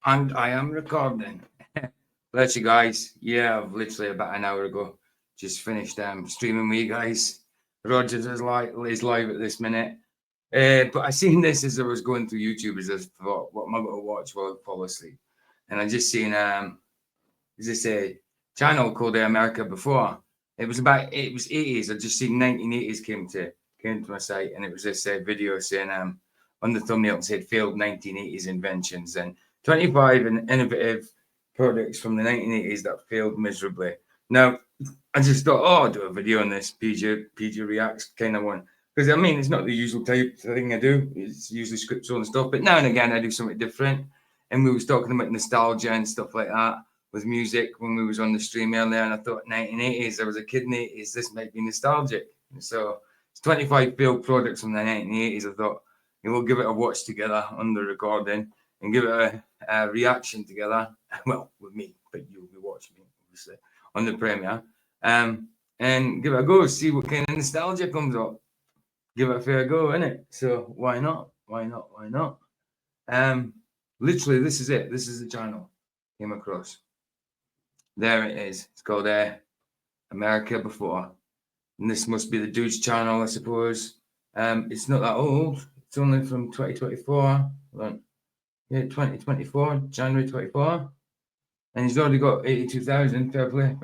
And I am recording. Bless you guys. Yeah, I've literally about an hour ago just finished streaming with you guys. Rogers is live at this minute. But I seen this as I was going through YouTube as I thought, what am I going to watch while I fall asleep? And I just seen is this a channel called America Before? It was 80s. I just seen 1980s came to my site, and it was this video saying on the thumbnail it said failed 1980s inventions and 25 innovative products from the 1980s that failed miserably. Now, I just thought, oh, I'll do a video on this PG Reacts kind of one. Because, I mean, it's not the usual type thing I do. It's usually scripts and stuff. But now and again, I do something different. And we was talking about nostalgia and stuff like that with music when we was on the stream earlier. And I thought 1980s, I was a kid in the 80s, this might be nostalgic. And so it's 25 failed products from the 1980s. I thought, we'll give it a watch together on the recording and give it a reaction together. Well, with me, but you'll be watching me, obviously, on the premiere. And give it a go, see what kind of nostalgia comes up. Give it a fair go, innit? So why not? Why not? Why not? Literally, this is it. This is the channel came across. There it is. It's called America Before. And this must be the dude's channel, I suppose. It's not that old. It's only from 2024. Yeah, 2024, January 24. And he's already got 82,000. Fair play.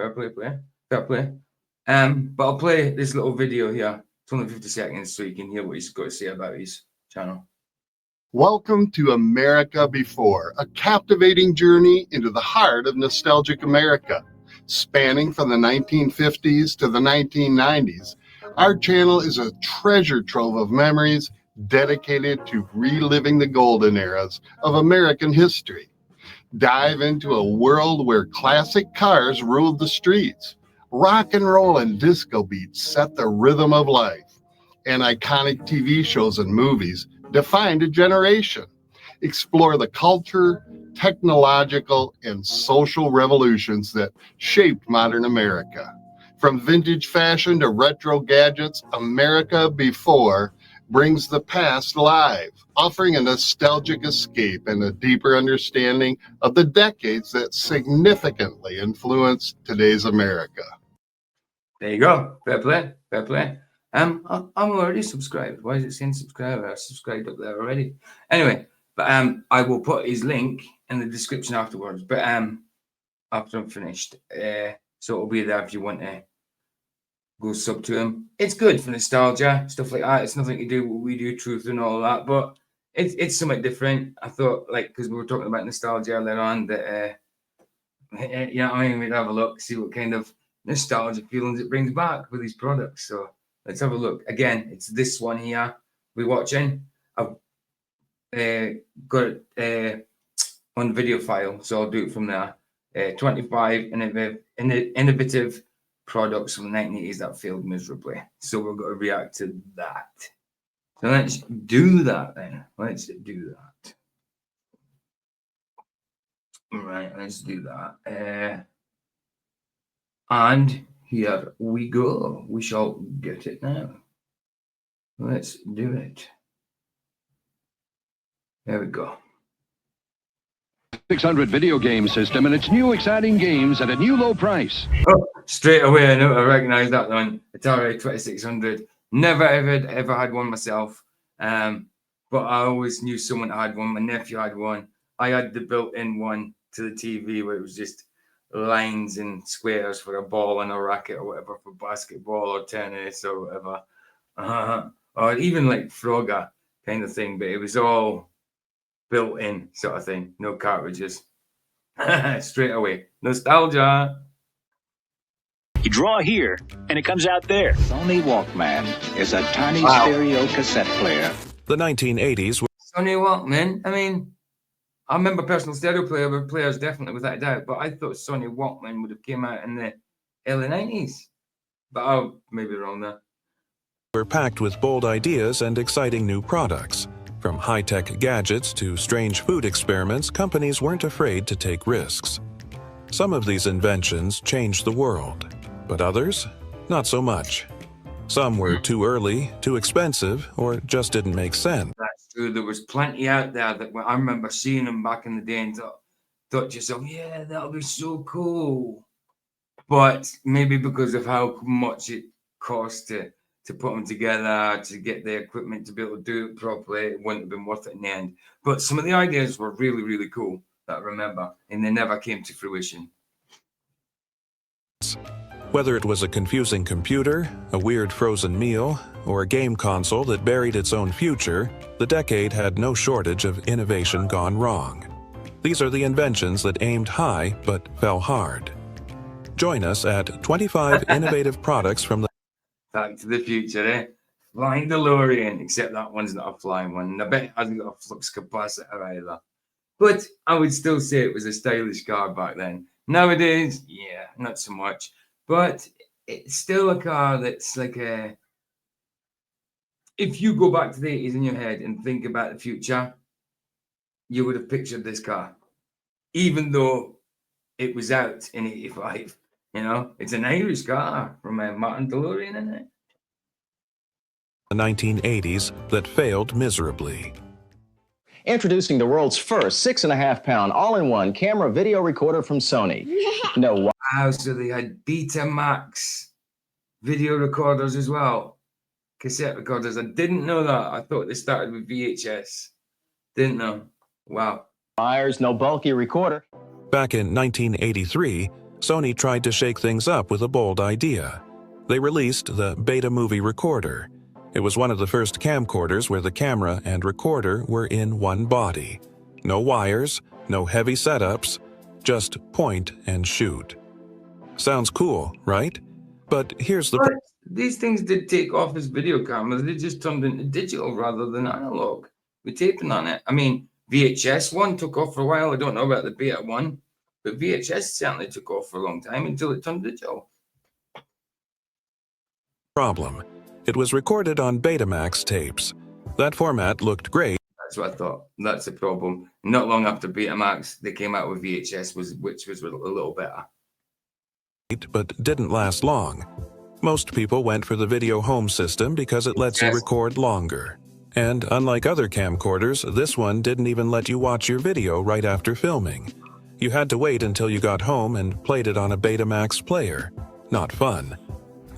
But I'll play this little video here. It's only 50 seconds so you can hear what he's got to say about his channel. Welcome to America Before, a captivating journey into the heart of nostalgic America. Spanning from the 1950s to the 1990s, our channel is a treasure trove of memories dedicated to reliving the golden eras of American history. Dive into a world where classic cars ruled the streets. Rock and roll and disco beats set the rhythm of life, and iconic TV shows and movies defined a generation. Explore the culture, technological, and social revolutions that shaped modern America. From vintage fashion to retro gadgets, America Before brings the past alive, offering a nostalgic escape and a deeper understanding of the decades that significantly influenced today's America. There you go. Fair play. Fair play. I'm already subscribed. Why is it saying subscribe? I subscribed up there already. Anyway, but I will put his link in the description afterwards. But after I'm finished, so it'll be there if you want to go sub to him. It's good for nostalgia, stuff like that. It's nothing to do with what we do, truth and all that, but it's something different. I thought, like, because we were talking about nostalgia earlier on, that you know what I mean, we'd have a look, see what kind of nostalgia feelings it brings back with these products. So let's have a look. Again, it's this one here we're watching. I've got it on video file, so I'll do it from there. 25 innovative products from the 1980s that failed miserably. So we're going to react to that. So let's do that then. Let's do that. All right, let's do that. And here we go. We shall get it now. Let's do it. There we go. 600 video game system and its new exciting games at a new low price. Oh, straight away, I know I recognize that one. Atari 2600. Never ever had one myself. But I always knew someone that had one. My nephew had one. I had the built-in one to the TV where it was just lines and squares for a ball and a racket or whatever for basketball or tennis or whatever. Or even like Frogger kind of thing, but it was all built-in sort of thing, no cartridges. Straight away, nostalgia. You draw here, and it comes out there. Sony Walkman is a tiny stereo cassette player. The 1980s were Sony Walkman. I mean, I remember personal stereo players definitely without a doubt, but I thought Sony Walkman would have came out in the early 90s. But I may be wrong there. packed with bold ideas and exciting new products. From high-tech gadgets to strange food experiments, companies weren't afraid to take risks. Some of these inventions changed the world, but others, not so much. Some were too early, too expensive, or just didn't make sense. That's true. There was plenty out there that I remember seeing them back in the day and thought to yourself, yeah, that'll be so cool. But maybe because of how much it cost to put them together, to get the equipment to be able to do it properly, it wouldn't have been worth it in the end. But some of the ideas were really, really cool that I remember, and they never came to fruition. Whether it was a confusing computer, a weird frozen meal, or a game console that buried its own future, the decade had no shortage of innovation gone wrong. These are the inventions that aimed high but fell hard. Join us at 25 innovative products from the Back to the Future, eh? Flying DeLorean, except that one's not a flying one. And I bet it hasn't got a flux capacitor either. But I would still say it was a stylish car back then. Nowadays, yeah, not so much. But it's still a car that's like a... If you go back to the 80s in your head and think about the future, you would have pictured this car. Even though it was out in 85. You know, it's an Irish car from a Martin DeLorean, isn't it? 1980s that failed miserably. Introducing the world's first 6.5-pound all-in-one camera video recorder from Sony. No. Wow, so they had Betamax video recorders as well. Cassette recorders. I didn't know that. I thought they started with VHS. Didn't know. Wow. Wires, no bulky recorder. Back in 1983, Sony tried to shake things up with a bold idea. They released the Beta Movie Recorder. It was one of the first camcorders where the camera and recorder were in one body. No wires, no heavy setups, just point and shoot. Sounds cool, right? But here's the... But these things did take off as video cameras. They just turned into digital rather than analog. With taping on it. I mean, VHS one took off for a while. I don't know about the Beta one. But VHS certainly took off for a long time until it turned digital. Problem. It was recorded on Betamax tapes. That format looked great. That's what I thought. That's the problem. Not long after Betamax, they came out with VHS, which was a little better. But didn't last long. Most people went for the video home system because it lets you record longer. And unlike other camcorders, this one didn't even let you watch your video right after filming. You had to wait until you got home and played it on a Betamax player. Not fun.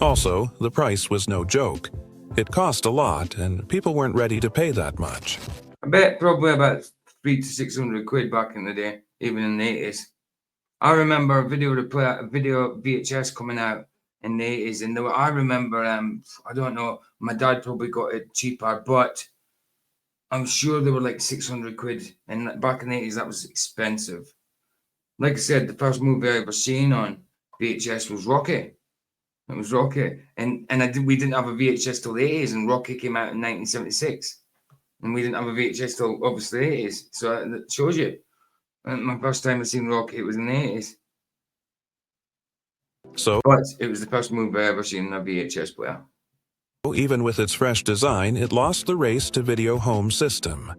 Also, the price was no joke. It cost a lot, and people weren't ready to pay that much. I bet probably about 300 to 600 quid back in the day, even in the 80s. I remember a video VHS coming out in the 80s, and I remember, I don't know, my dad probably got it cheaper, but I'm sure they were like 600 quid, and back in the 80s, that was expensive. Like I said, the first movie I ever seen on VHS was Rocky. It was Rocky. And we didn't have a VHS till the 80s, and Rocky came out in 1976. And we didn't have a VHS till, obviously, the 80s. So that shows you. And my first time I seen Rocky, it was in the 80s. But it was the first movie I ever seen on a VHS player. Even with its fresh design, it lost the race to video home system.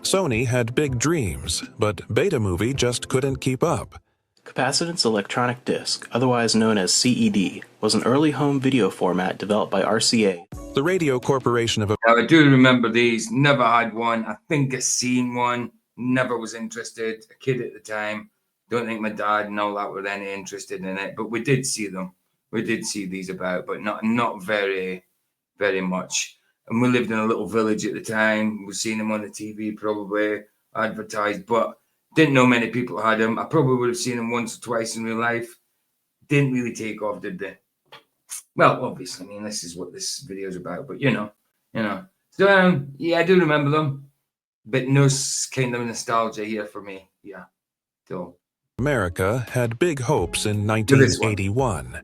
Sony had big dreams, but Betamovie just couldn't keep up. Capacitance electronic disc, otherwise known as CED, was an early home video format developed by RCA. The Radio Corporation of... Now, I do remember these. Never had one. I think I seen one. Never was interested. A kid at the time. Don't think my dad and all that were any interested in it. But we did see them. We did see these about, but not very, very much. And we lived in a little village at the time. We've seen them on the TV, probably advertised, but didn't know many people had them. I probably would have seen them once or twice in real life. Didn't really take off, did they? Well, obviously, I mean, this is what this video is about, but you know. So, yeah, I do remember them, but no kind of nostalgia here for me. Yeah, so. America had big hopes in 1981.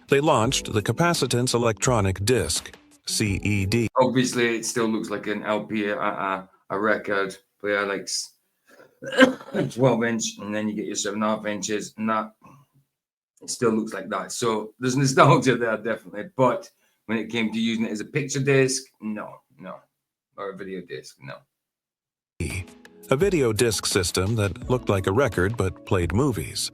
They launched the Capacitance Electronic Disc, CED. Obviously, it still looks like an LP, a record player, like 12-inch, and then you get your 7.5 inches, and that it still looks like that. So there's nostalgia there, definitely. But when it came to using it as a picture disc, no, or a video disc, no. a video disc system that looked like a record but played movies.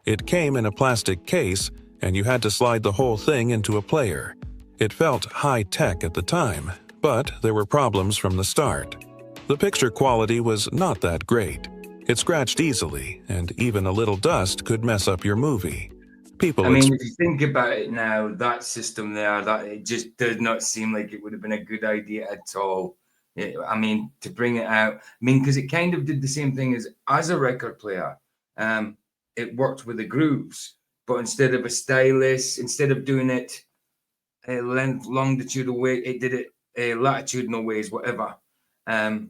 It came in a plastic case, and you had to slide the whole thing into a player. It felt high-tech at the time, but there were problems from the start. The picture quality was not that great. It scratched easily, and even a little dust could mess up your movie. People I mean, if you think about it now, that system there, that it just does not seem like it would have been a good idea at all. I mean, to bring it out, I mean, because it kind of did the same thing as a record player. It worked with the grooves, but instead of a stylus, instead of doing it length, longitudinal way, it did it latitudinal ways, whatever. Can't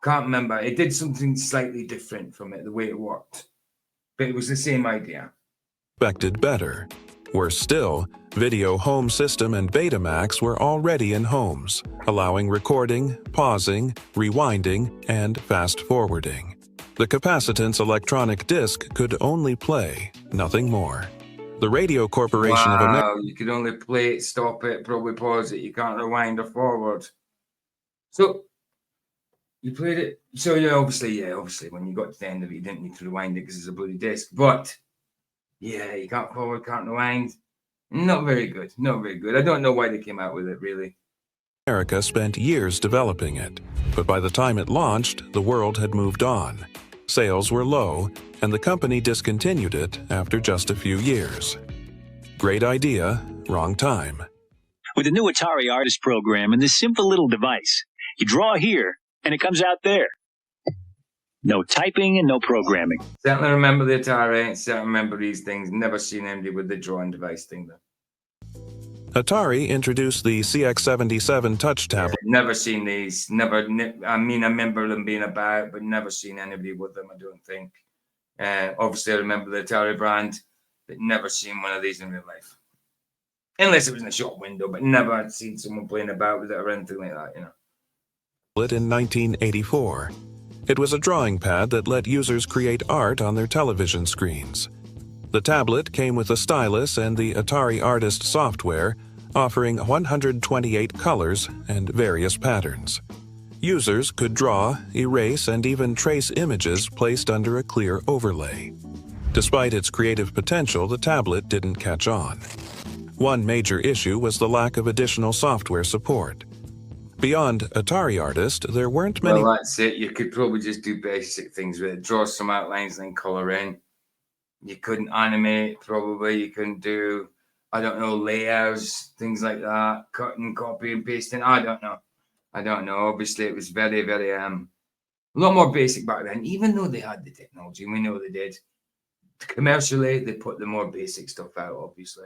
remember. It did something slightly different from it, the way it worked, but it was the same idea. Expected better. Worse still, Video Home System and Betamax were already in homes, allowing recording, pausing, rewinding, and fast-forwarding. The capacitance electronic disc could only play, nothing more. The Radio Corporation of America... You could only play it, stop it, probably pause it. You can't rewind or forward. So, you played it. So, obviously, when you got to the end of it, you didn't need to rewind it because it's a bloody disc. But, yeah, you can't forward, can't rewind. Not very good. Not very good. I don't know why they came out with it, really. America spent years developing it, but by the time it launched, the world had moved on. Sales were low, and the company discontinued it after just a few years. Great idea, wrong time. With the new Atari Artist program and this simple little device, you draw here, and it comes out there. No typing and no programming. Certainly remember the Atari, certainly remember these things. Never seen anybody with the drawing device thing, though. Atari introduced the CX77 touch tablet. Never seen these. I remember them being about, but never seen anybody with them, I don't think. Obviously, I remember the Atari brand, but never seen one of these in real life. Unless it was in a shop window, but never seen someone playing about with it or anything like that, In 1984. It was a drawing pad that let users create art on their television screens. The tablet came with a stylus and the Atari Artist software, offering 128 colors and various patterns. Users could draw, erase, and even trace images placed under a clear overlay. Despite its creative potential, the tablet didn't catch on. One major issue was the lack of additional software support. Beyond Atari Artist, there weren't many... Well, that's it. You could probably just do basic things with it. Draw some outlines and color in. You couldn't animate, probably. You couldn't do, I don't know, layouts, things like that. Cutting, copy, and pasting. I don't know. Obviously, it was very, very, a lot more basic back then, even though they had the technology. We know they did. Commercially, they put the more basic stuff out, obviously.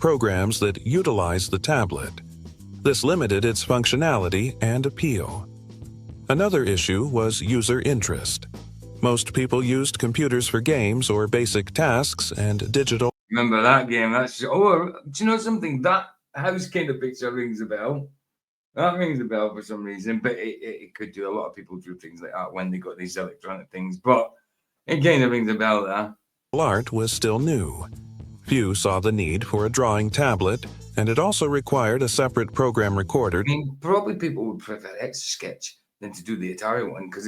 Programs that utilized the tablet. This limited its functionality and appeal. Another issue was user interest. Most people used computers for games or basic tasks and digital... Remember that game? Do you know something? That house kind of picture rings a bell. That rings a bell for some reason, but it could do. A lot of people do things like that when they got these electronic things, but it kind of rings a bell there. Art was still new. Few saw the need for a drawing tablet, and it also required a separate program recorder. I mean, probably people would prefer Etch-a-Sketch than to do the Atari one, because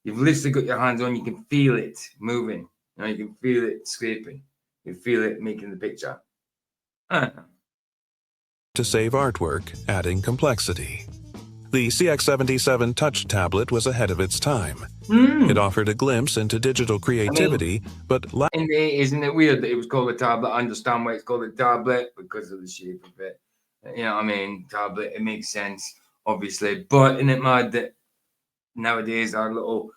you've literally got your hands on, you can feel it moving, you can feel it scraping, you feel it making the picture. I don't know. To save artwork, adding complexity. The CX77 touch tablet was ahead of its time. It offered a glimpse into digital creativity, but... In the 80s, isn't it weird that it was called a tablet? I understand why it's called a tablet, because of the shape of it. You know what I mean? Tablet, it makes sense, obviously. But isn't it mad that nowadays our little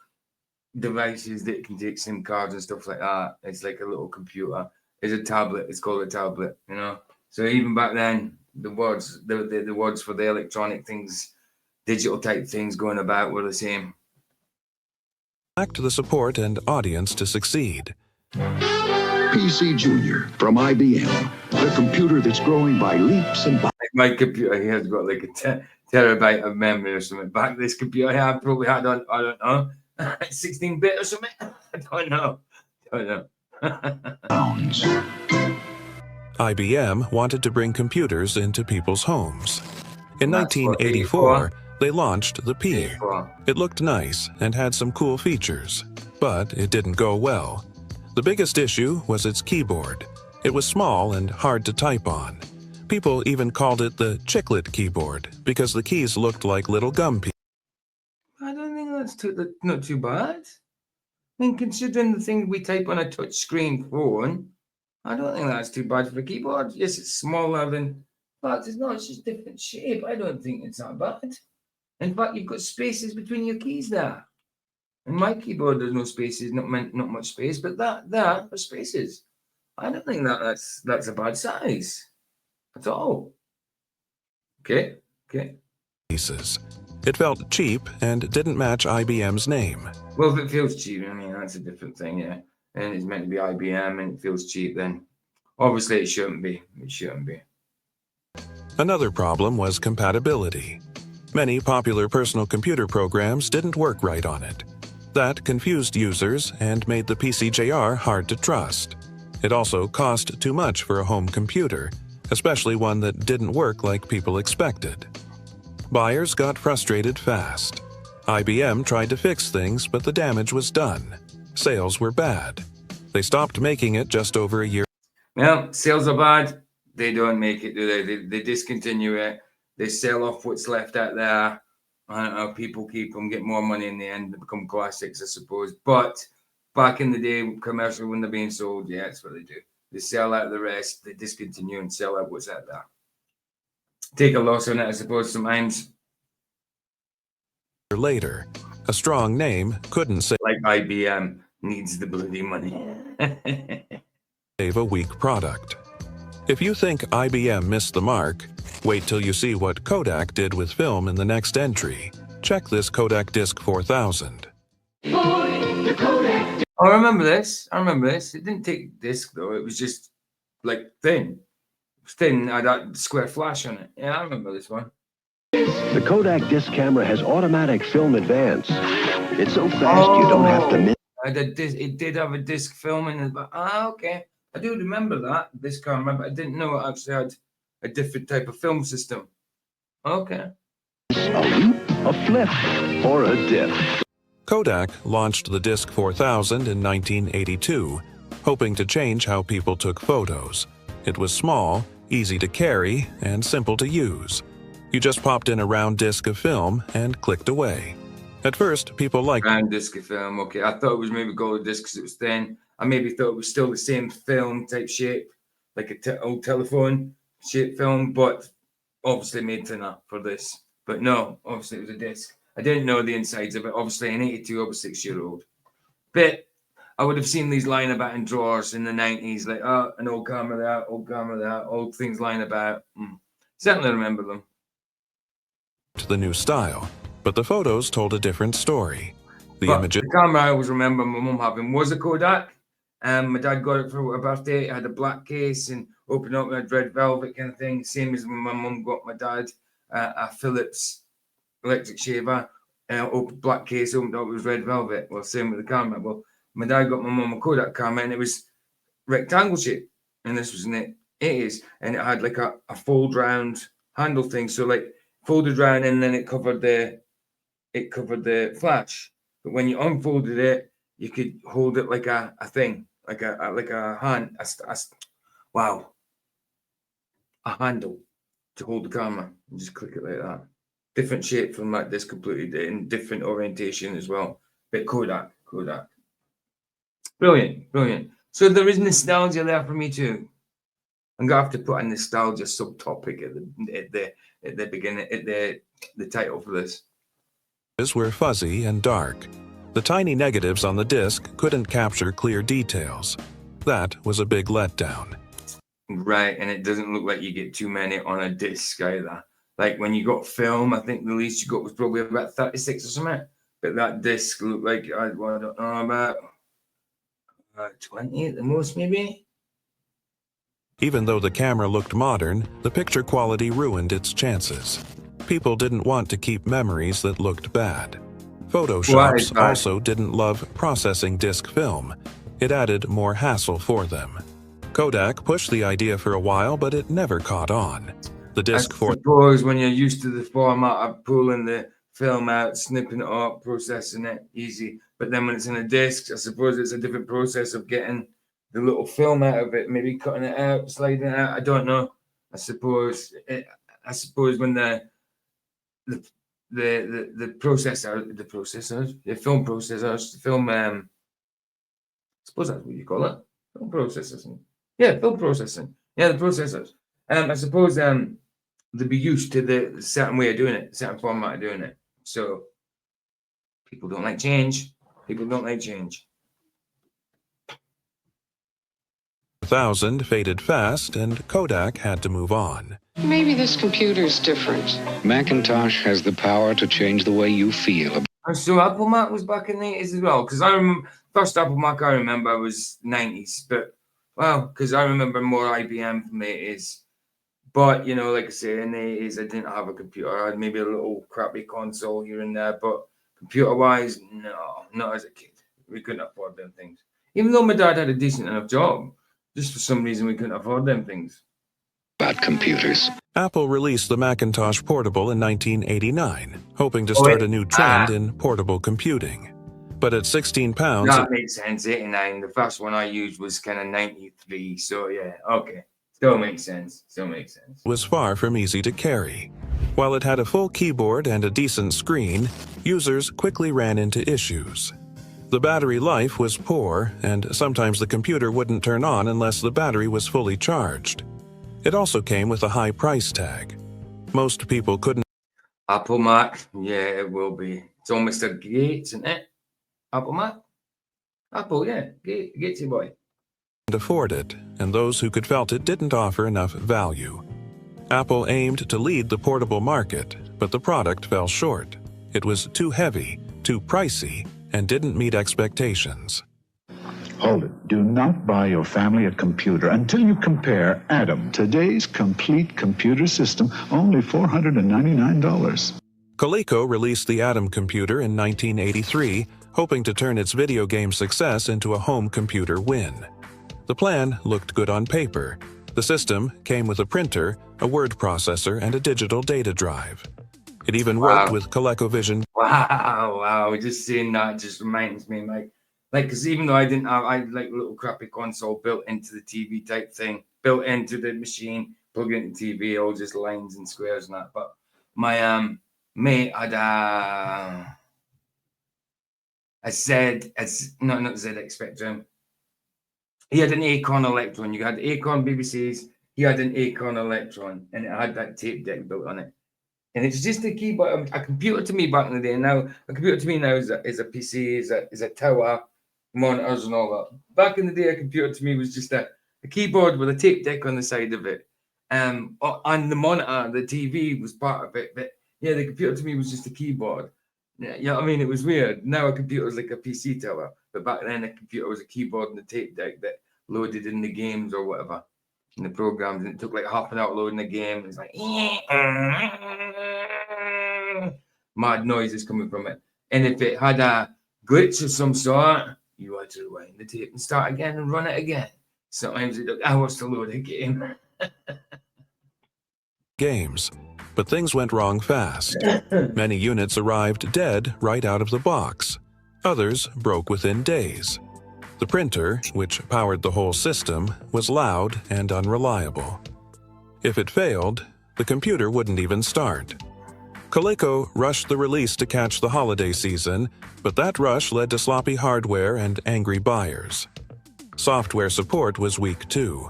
devices that can take SIM cards and stuff like that, it's like a little computer. It's a tablet. It's called a tablet, So even back then, the words for the electronic things, digital type things going about were the same. Lacked the support and audience to succeed. PC Junior from IBM, the computer that's growing by leaps and bounds. My computer here has got like a terabyte of memory or something. Back this computer here, I probably had on, I don't know, 16-bit or something. I don't know. IBM wanted to bring computers into people's homes. In 1984, They launched the P. Well, It looked nice and had some cool features, but it didn't go well. The biggest issue was its keyboard. It was small and hard to type on. People even called it the chiclet keyboard because the keys looked like little gum pieces. I don't think not too bad. I mean, considering the thing we type on a touch screen phone, I don't think that's too bad for a keyboard. Yes, it's smaller than, but it's not. It's just different shape. I don't think it's that bad. In fact, you've got spaces between your keys there. In my keyboard, there's no spaces, not much space, but there are spaces. I don't think that's a bad size at all. Okay. It felt cheap and didn't match IBM's name. Well, if it feels cheap, I mean, that's a different thing, yeah. And it's meant to be IBM and it feels cheap, then obviously it shouldn't be. It shouldn't be. Another problem was compatibility. Many popular personal computer programs didn't work right on it. That confused users and made the PCJR hard to trust. It also cost too much for a home computer, especially one that didn't work like people expected. Buyers got frustrated fast. IBM tried to fix things, but the damage was done. Sales were bad. They stopped making it just over a year. Well, sales are bad. They don't make it, do they? They discontinue it. They sell off what's left out there. People keep them, get more money in the end. They become classics, I suppose. But back in the day, commercial, when they're being sold, yeah, that's what they do. They sell out the rest. They discontinue and sell out what's out there. Take a loss on it, I suppose, sometimes. Later, a strong name couldn't Like IBM needs the bloody money. save a weak product. If you think IBM missed the mark, wait till you see what Kodak did with film in the next entry. Check this Kodak Disc 4000. I remember this. It didn't take disc, though. It was just, like, thin. It was thin, had that square flash on it. Yeah, I remember this one. The Kodak disc camera has automatic film advance. It's so fast you don't have to miss. It did have a disc film in it, but okay. I do remember that, this camera, but I didn't know it actually had a different type of film system. Okay. A loop, a flip, or a dip. Kodak launched the Disc 4000 in 1982, hoping to change how people took photos. It was small, easy to carry, and simple to use. You just popped in a round disc of film and clicked away. At first, people liked round disc of film, okay. I thought it was maybe gold disc because it was thin. I maybe thought it was still the same film type shape, like a old telephone shape film, but obviously made thinner for this. But no, obviously it was a disc. I didn't know the insides of it. Obviously, in 82, I was 6-year-old. But I would have seen these lying about in drawers in the 90s, like, oh, an old camera there, old things lying about. Certainly remember them. The new style, but the photos told a different story. The camera I always remember my mum having was a Kodak. My dad got it for a birthday. It had a black case and opened up with red velvet kind of thing. Same as when my mum got my dad a Philips electric shaver. Open black case, opened up with red velvet. Well, same with the camera. Well, my dad got my mum a Kodak camera and it was rectangle shape. And this was in the 80s. And it had like a fold round handle thing. So like folded round and then it covered the flash. But when you unfolded it, you could hold it like a thing, like a hand, a handle to hold the camera and just click it like that. Different shape from like this completely, in different orientation as well. But Kodak. Brilliant. So there is nostalgia there for me too. I'm gonna have to put a nostalgia subtopic at the beginning, at the title for this. Were fuzzy and dark. The tiny negatives on the disc couldn't capture clear details. That was a big letdown. Right, and it doesn't look like you get too many on a disc either. Like when you got film, I think the least you got was probably about 36 or something. But that disc looked like, I don't know, about 20 at the most, maybe. Even though the camera looked modern, the picture quality ruined its chances. People didn't want to keep memories that looked bad. Photoshops also didn't love processing disc film. It added more hassle for them. Kodak pushed the idea for a while, but it never caught on. The disc I for suppose when you're used to the format of pulling the film out, snipping it up, processing it, easy. But then when it's in a disc, I suppose it's a different process of getting the little film out of it, maybe cutting it out, sliding it out. I don't know. I suppose when the film processors, the film I suppose that's what you call it, film processing. Yeah, film processing. Yeah, the processors. I suppose they'd be used to the certain way of doing it, certain format of doing it. So people don't like change. People don't like change. 1000 faded fast, and Kodak had to move on. Maybe this computer's different. Macintosh has the power to change the way you feel. And so Apple Mac was back in the 80s as well, because I remember first Apple Mac I remember was 90s, but well, because I remember more IBM from the 80s. But, you know, like I say, in the 80s, I didn't have a computer. I had maybe a little crappy console here and there, but computer-wise, no, not as a kid. We couldn't afford them things. Even though my dad had a decent enough job, just for some reason we couldn't afford them things. About computers. Apple released the Macintosh Portable in 1989, hoping to start a new trend in portable computing. But at 16 pounds... That makes sense, 89. The first one I used was kind of 93, so yeah, okay. Still makes sense. Was far from easy to carry. While it had a full keyboard and a decent screen, users quickly ran into issues. The battery life was poor, and sometimes the computer wouldn't turn on unless the battery was fully charged. It also came with a high price tag. Most people couldn't... Apple Mac, yeah, it will be. It's almost a Gates, isn't it? Apple Mac? Apple, yeah, Gatesy boy. Afford it, and those who could felt it didn't offer enough value. Apple aimed to lead the portable market, but the product fell short. It was too heavy, too pricey, and didn't meet expectations. Hold it. Do not buy your family a computer until you compare Atom, today's complete computer system, only $499. Coleco released the Atom computer in 1983, hoping to turn its video game success into a home computer win. The plan looked good on paper. The system came with a printer, a word processor, and a digital data drive. It even worked with ColecoVision. Wow. Just seeing that just reminds me, like, because even though I didn't have, I had like a little crappy console built into the TV type thing, built into the machine, plug it into TV, all just lines and squares and that. But my mate had a not ZX Spectrum. He had an Acorn Electron. You had Acorn BBCs. He had an Acorn Electron, and it had that tape deck built on it. And it's just a keyboard. A computer to me back in the day. Now a computer to me now is a PC, is a tower, monitors and all that. Back in the day, a computer to me was just a keyboard with a tape deck on the side of it. And the monitor, the TV was part of it. But yeah, the computer to me was just a keyboard. Yeah, you know what I mean? It was weird. Now a computer is like a PC tower, but back then a computer was a keyboard and a tape deck that loaded in the games or whatever, in the programs, and it took like half an hour loading the game. It's like mad noises coming from it. And if it had a glitch of some sort, you had to rewind the tape and start again and run it again. Sometimes it took hours to load a game. Games. But things went wrong fast. Many units arrived dead right out of the box. Others broke within days. The printer, which powered the whole system, was loud and unreliable. If it failed, the computer wouldn't even start. Coleco rushed the release to catch the holiday season, but that rush led to sloppy hardware and angry buyers. Software support was weak too.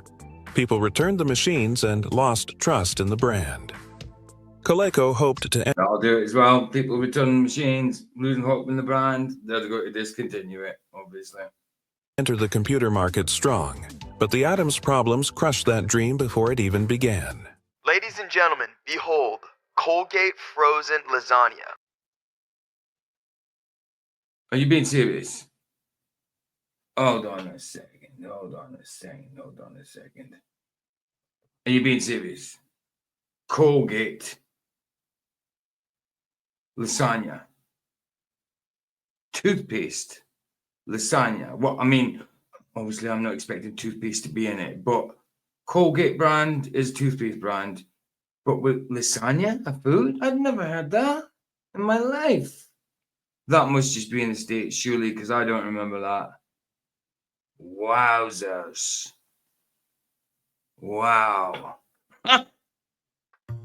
People returned the machines and lost trust in the brand. Coleco hoped to... That'll do it as well. People returning machines, losing hope in the brand, they'll go to discontinue it, obviously. Enter the computer market strong, but the Atom's problems crushed that dream before it even began. Ladies and gentlemen, behold, Colgate frozen lasagna. Are you being serious? Hold on a second. Are you being serious? Colgate lasagna. Toothpaste. Lasagna. Well, I mean, obviously I'm not expecting toothpaste to be in it, but Colgate brand is toothpaste brand. But with lasagna, a food? I've never had that in my life. That must just be in the States, surely, because I don't remember that. Wowzers. Wow.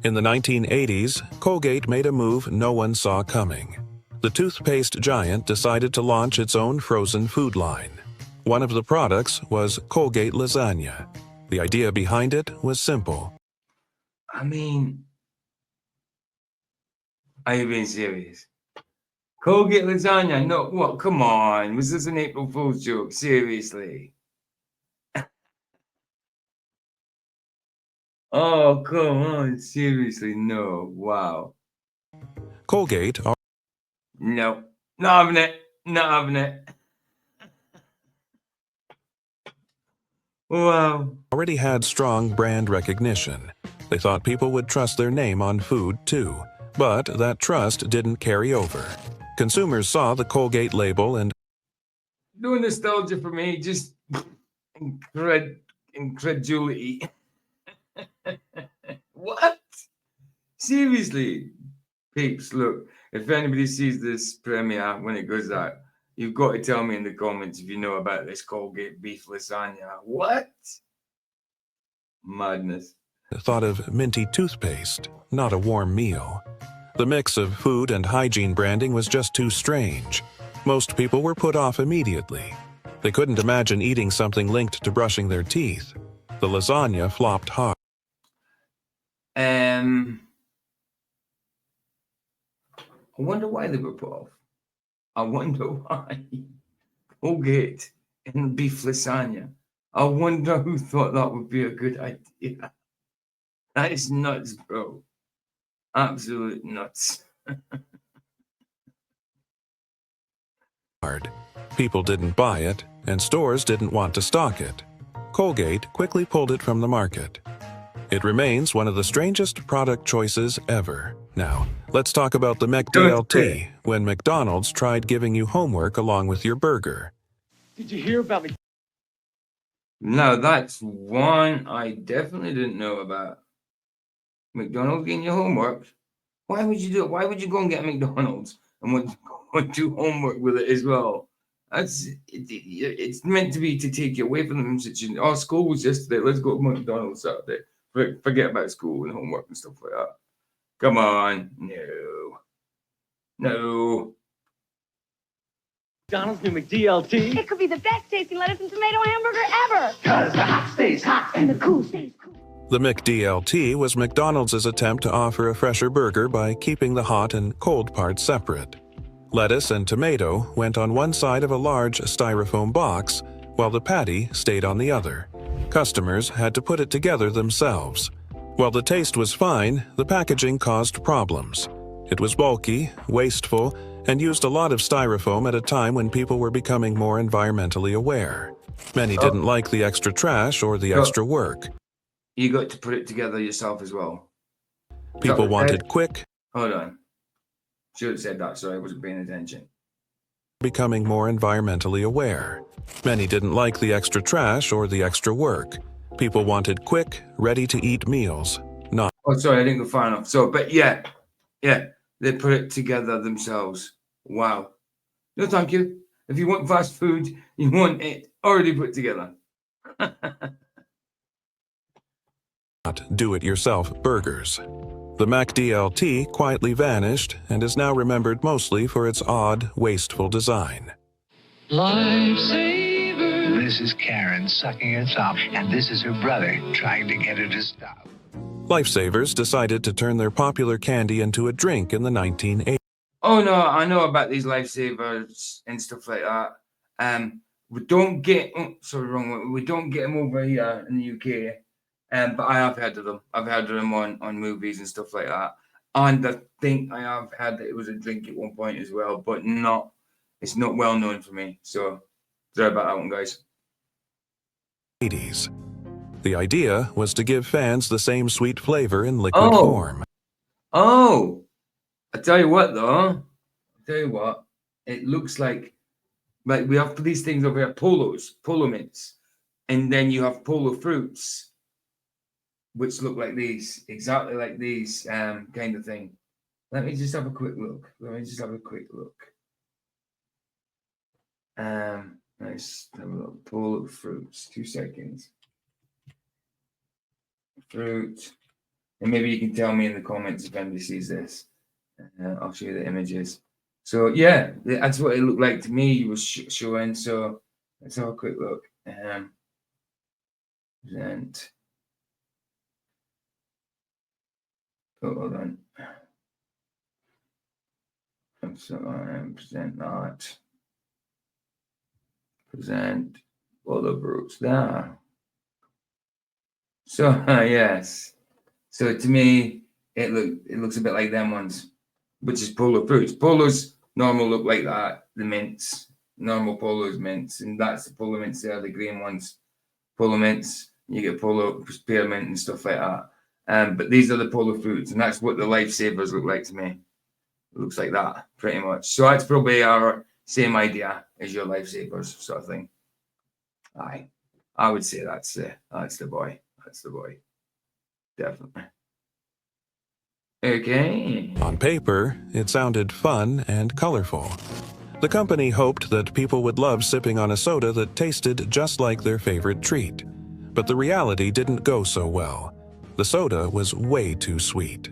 In the 1980s, Colgate made a move no one saw coming. The toothpaste giant decided to launch its own frozen food line. One of the products was Colgate Lasagna. The idea behind it was simple. I mean, are you being serious? Colgate Lasagna? No, what? Come on. Was this an April Fool's joke? Seriously. Oh, come on. Seriously, no. Wow. Colgate No. Not having it. Not having it. Wow. already had strong brand recognition. They thought people would trust their name on food too, but that trust didn't carry over. Consumers saw the Colgate label and No nostalgia for me, just incredulity. What? Seriously? Peeps, look, if anybody sees this premiere when it goes out, you've got to tell me in the comments if you know about this Colgate beef lasagna. What? Madness. thought of minty toothpaste, not a warm meal. The mix of food and hygiene branding was just too strange. Most people were put off immediately. They couldn't imagine eating something linked to brushing their teeth. The lasagna flopped hard. I wonder why they were put off. I wonder why. Colgate and beef lasagna. I wonder who thought that would be a good idea. That is nuts, bro. Absolute nuts. People didn't buy it, and stores didn't want to stock it. Colgate quickly pulled it from the market. It remains one of the strangest product choices ever. Now, let's talk about the McDLT, when McDonald's tried giving you homework along with your burger. Did you hear about me? No, that's one I definitely didn't know about. McDonald's getting your homework. Why would you do it? Why would you go and get McDonald's and want to go and do homework with it as well? It's meant to be to take you away from them. Oh, school was yesterday. Let's go to McDonald's Saturday. Forget about school and homework and stuff like that. Come on. No. McDonald's new McDLT. It could be the best tasting lettuce and tomato hamburger ever. Cause the hot stays hot and the cool stays cool. The McDLT was McDonald's attempt to offer a fresher burger by keeping the hot and cold parts separate. Lettuce and tomato went on one side of a large styrofoam box, while the patty stayed on the other. Customers had to put it together themselves. While the taste was fine, the packaging caused problems. It was bulky, wasteful, and used a lot of styrofoam at a time when people were becoming more environmentally aware. Many didn't like the extra trash or the extra work. You got to put it together yourself as well. People wanted quick. Hold on. Should have said that, sorry, I wasn't paying attention. Becoming more environmentally aware. Many didn't like the extra trash or the extra work. People wanted quick, ready-to-eat meals, not... Oh, sorry, I didn't go far enough. So, but yeah, they put it together themselves. Wow. No, thank you. If you want fast food, you want it already put together. Not do-it-yourself burgers. The McDLT quietly vanished and is now remembered mostly for its odd, wasteful design. Lifesaver. This is Karen sucking her thumb, and this is her brother trying to get her to stop. Lifesavers decided to turn their popular candy into a drink in the 1980s. Oh no, I know about these lifesavers and stuff like that. We don't get we don't get them over here in the UK. But I have heard of them. I've heard of them on movies and stuff like that. And I think I have heard that it was a drink at one point as well, but it's not well known for me. So sorry about that one, guys. 80s. The idea was to give fans the same sweet flavor in liquid form. Oh, I tell you what though. It looks like we have these things over here, polo mints, and then you have polo fruits. which look like these, exactly like these, kind of thing. Let me just have a quick look. Let's have a look. Pull up fruits. 2 seconds. Fruit. And maybe you can tell me in the comments if anybody sees this. I'll show you the images. So yeah, that's what it looked like to me. You was showing. So let's have a quick look. Present. Oh, hold on. So present that. Present all the fruits there. So yes. So to me, it looks a bit like them ones, which is polo fruits. Polos normal look like that. The mints, normal polos mints, and that's the polo mints. There, the green ones, polo mints. You get polo spearmint and stuff like that. But these are the polo fruits, and that's what the lifesavers look like to me. It looks like that, pretty much. So that's probably our same idea as your lifesavers, sort of thing. Aye, I would say that's the boy. That's the boy. Definitely. Okay. On paper, it sounded fun and colorful. The company hoped that people would love sipping on a soda that tasted just like their favorite treat. But the reality didn't go so well. The soda was way too sweet.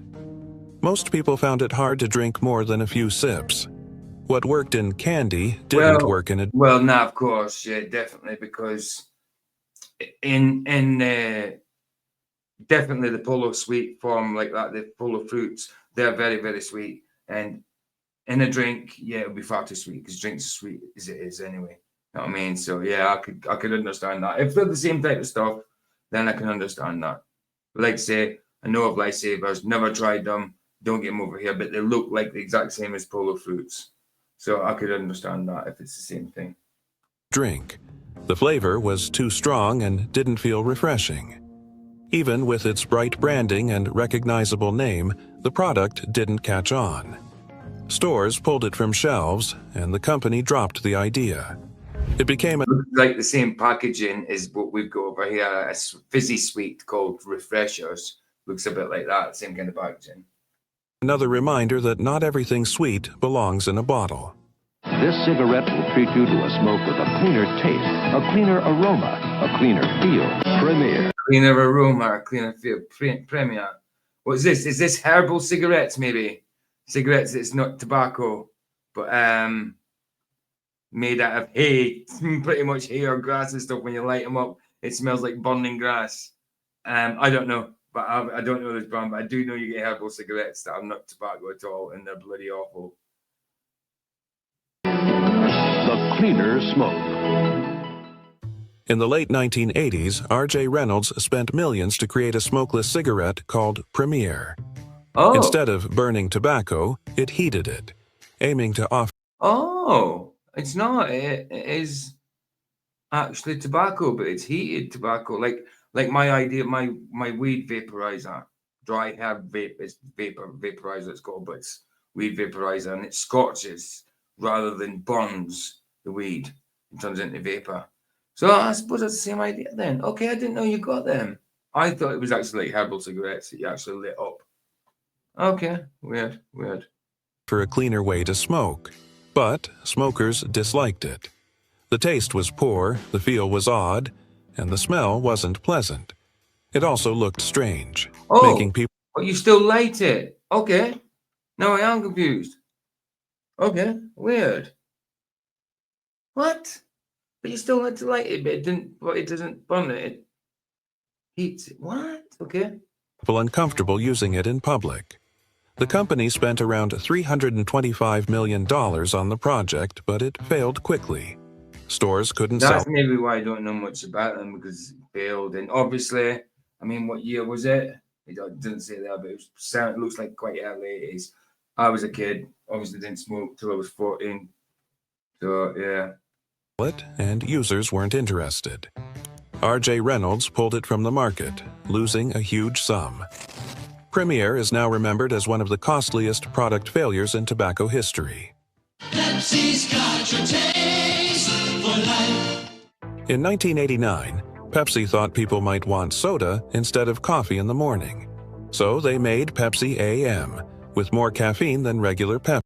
Most people found it hard to drink more than a few sips. What worked in candy didn't work in a... Well, no, of course, yeah, definitely, because in definitely the polo sweet form like that, the polo fruits, they're very, very sweet. And in a drink, yeah, it would be far too sweet because drinks are sweet as it is anyway. You know what I mean? So yeah, I could understand that. If they're the same type of stuff, then I can understand that. But like I say, I know of lifesavers, never tried them, don't get them over here, but they look like the exact same as polo fruits. So I could understand that if it's the same thing. Drink. The flavor was too strong and didn't feel refreshing. Even with its bright branding and recognizable name, the product didn't catch on. Stores pulled it from shelves, and the company dropped the idea. It became like the same packaging as what we've got over here, a fizzy sweet called Refreshers. Looks a bit like that, same kind of packaging. Another reminder that not everything sweet belongs in a bottle. This cigarette will treat you to a smoke with a cleaner taste, a cleaner aroma, a cleaner feel. Premier. Cleaner aroma, a cleaner feel. Premier. What's this? Is this herbal cigarettes, maybe? Cigarettes that's not tobacco, but made out of hay, pretty much hay or grass and stuff. When you light them up, it smells like burning grass. I don't know, but I don't know this brand, but I do know you get herbal cigarettes that are not tobacco at all, and they're bloody awful. The cleaner smoke. In the late 1980s, R.J. Reynolds spent millions to create a smokeless cigarette called Premier. Oh. Instead of burning tobacco, it heated it, aiming to offer... Oh, it's not. It is actually tobacco, but it's heated tobacco. Like my idea, my weed vaporizer, dry herb vaporizer it's called, but it's weed vaporizer, and it scorches rather than burns the weed. It turns into vapor. So I suppose that's the same idea then. Okay, I didn't know you got them. I thought it was actually like herbal cigarettes that you actually lit up. Okay, weird. For a cleaner way to smoke. But smokers disliked it. The taste was poor, the feel was odd, and the smell wasn't pleasant. It also looked strange, making people... But you still light it. Okay. Now I am confused. Okay, weird. What? But you still had to light it, but it doesn't burn it. It heats it. What? Okay. People uncomfortable using it in public. The company spent around $325 million on the project, but it failed quickly. Stores couldn't sell. That's maybe why I don't know much about them, because it failed. And obviously, I mean, what year was it? It didn't say that, but it looks like quite early 80s. I was a kid, obviously didn't smoke till I was 14. So, yeah. And users weren't interested. R.J. Reynolds pulled it from the market, losing a huge sum. Premier is now remembered as one of the costliest product failures in tobacco history. Pepsi's got your taste for life. In 1989, Pepsi thought people might want soda instead of coffee in the morning. So they made Pepsi AM, with more caffeine than regular Pepsi.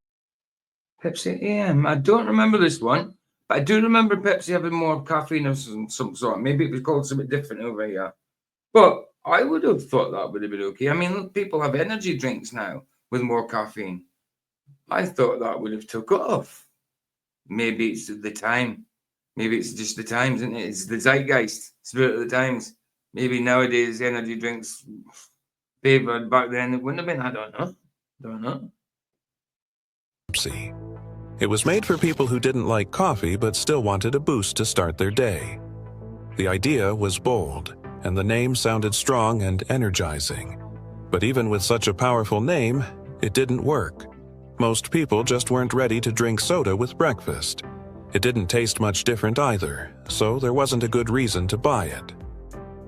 Pepsi AM. I don't remember this one, but I do remember Pepsi having more caffeine of some sort. Maybe it was called something different over here. But I would have thought that would have been okay. I mean, look, people have energy drinks now with more caffeine. I thought that would have took off. Maybe it's the time. Maybe it's just the times, isn't it? It's the zeitgeist, spirit of the times. Maybe nowadays energy drinks favored. Back then it wouldn't have been. I don't know. Pepsi. It was made for people who didn't like coffee but still wanted a boost to start their day. The idea was bold, and the name sounded strong and energizing. But even with such a powerful name, it didn't work. Most people just weren't ready to drink soda with breakfast. It didn't taste much different either, so there wasn't a good reason to buy it.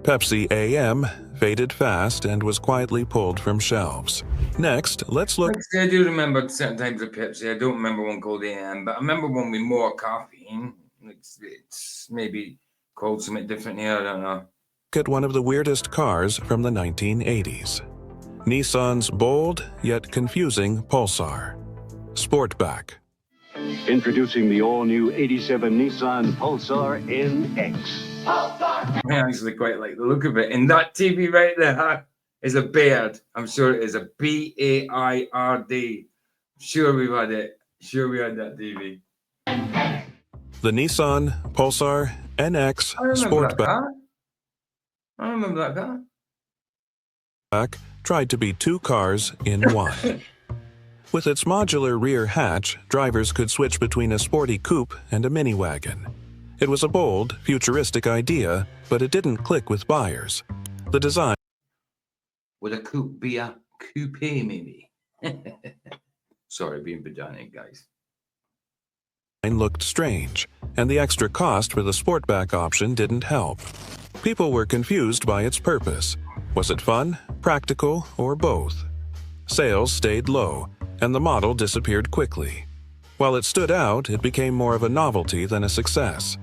Pepsi AM faded fast and was quietly pulled from shelves. Next, let's look. I do remember certain types of Pepsi. I don't remember one called AM, but I remember one with more caffeine. It's maybe called something different here, I don't know. At one of the weirdest cars from the 1980s. Nissan's bold yet confusing Pulsar. Sportback. Introducing the all-new 87 Nissan Pulsar NX. I actually quite like the look of it. And that TV right there is a Baird. I'm sure it is a BAIRD. Sure we've had it. Sure we had that TV. The Nissan Pulsar NX Sportback. I remember that car. Tried to be two cars in one. With its modular rear hatch, drivers could switch between a sporty coupe and a mini wagon. It was a bold, futuristic idea, but it didn't click with buyers. The design... Would a coupe be a coupe, maybe? Sorry, being pedantic, guys. Looked strange, and the extra cost for the Sportback option didn't help. People were confused by its purpose. Was it fun, practical, or both? Sales stayed low, and the model disappeared quickly. While it stood out, it became more of a novelty than a success.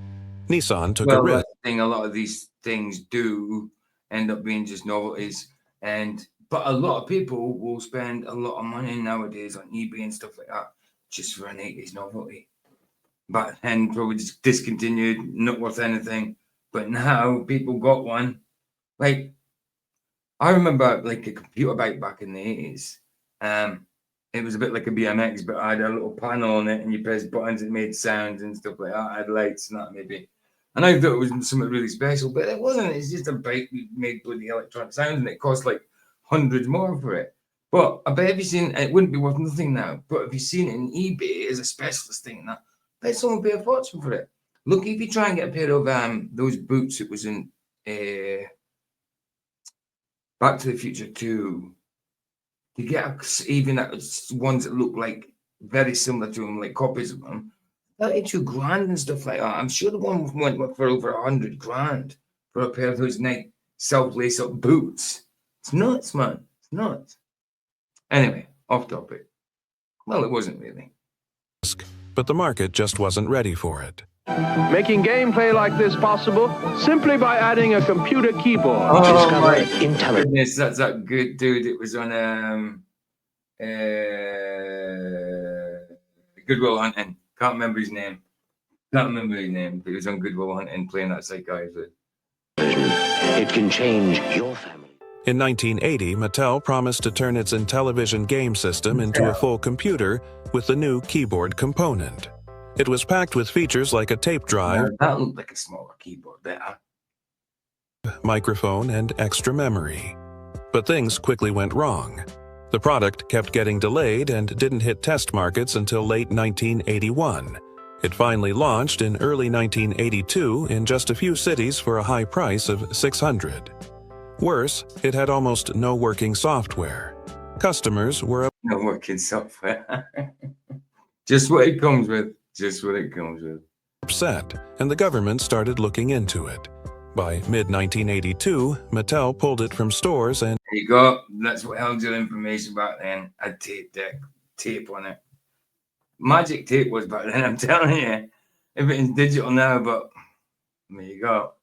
Nissan took a risk. That's the thing, a lot of these things do end up being just novelties, but a lot of people will spend a lot of money nowadays on eBay and stuff like that just for an 80s novelty. Back then, probably just discontinued, not worth anything. But now people got one. Like, I remember like a computer bike back in the 80s. It was a bit like a BMX, but I had a little panel on it, and you press buttons, it made sounds and stuff like that. I had lights and that maybe. And I thought it was something really special, but it wasn't. It's just a bike that made bloody electronic sounds, and it cost like hundreds more for it. But I bet if you've seen it, wouldn't be worth nothing now. But if you've seen it in eBay as a specialist thing, that I bet someone pay a fortune for it. Look, if you try and get a pair of those boots, it was in Back to the Future 2. To get even ones that look like very similar to them, like copies of them, $32,000 and stuff like that. I'm sure the one went for over $100,000 for a pair of those nice self-lace up boots. It's nuts, man. It's nuts. Anyway, off topic. Well, it wasn't really. But the market just wasn't ready for it. Making gameplay like this possible simply by adding a computer keyboard. Oh my goodness, that's that good dude. It was on Good Will Hunting. Can't remember his name. But he was on Good Will Hunting playing that psychiatrist. It can change your family. In 1980, Mattel promised to turn its Intellivision game system into a full computer with the new keyboard component. It was packed with features like a tape drive, that looked like a smaller keyboard there, microphone, and extra memory. But things quickly went wrong. The product kept getting delayed and didn't hit test markets until late 1981. It finally launched in early 1982 in just a few cities for a high price of $600. Worse, it had almost no working software. Customers were no working software. Just what it comes with. Just what it comes with. Upset, and the government started looking into it. By mid-1982, Mattel pulled it from stores and... There you go. That's what held your information back then. A tape deck. Tape on it. Magic tape was back then, I'm telling you. Everything's digital now, but there you go.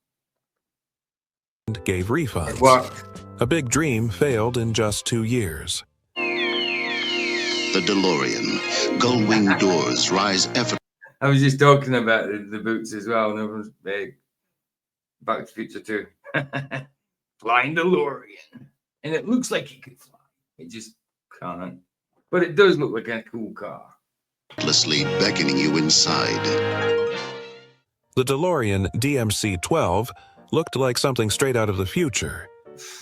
and gave refunds. It worked. A big dream failed in just 2 years. The DeLorean. Gull-wing doors rise effortlessly. I was just talking about the boots as well. And there was Back to the Future 2. Flying DeLorean. And it looks like it could fly. It just can't. But it does look like a cool car. Beckoning you inside. The DeLorean DMC-12 looked like something straight out of the future.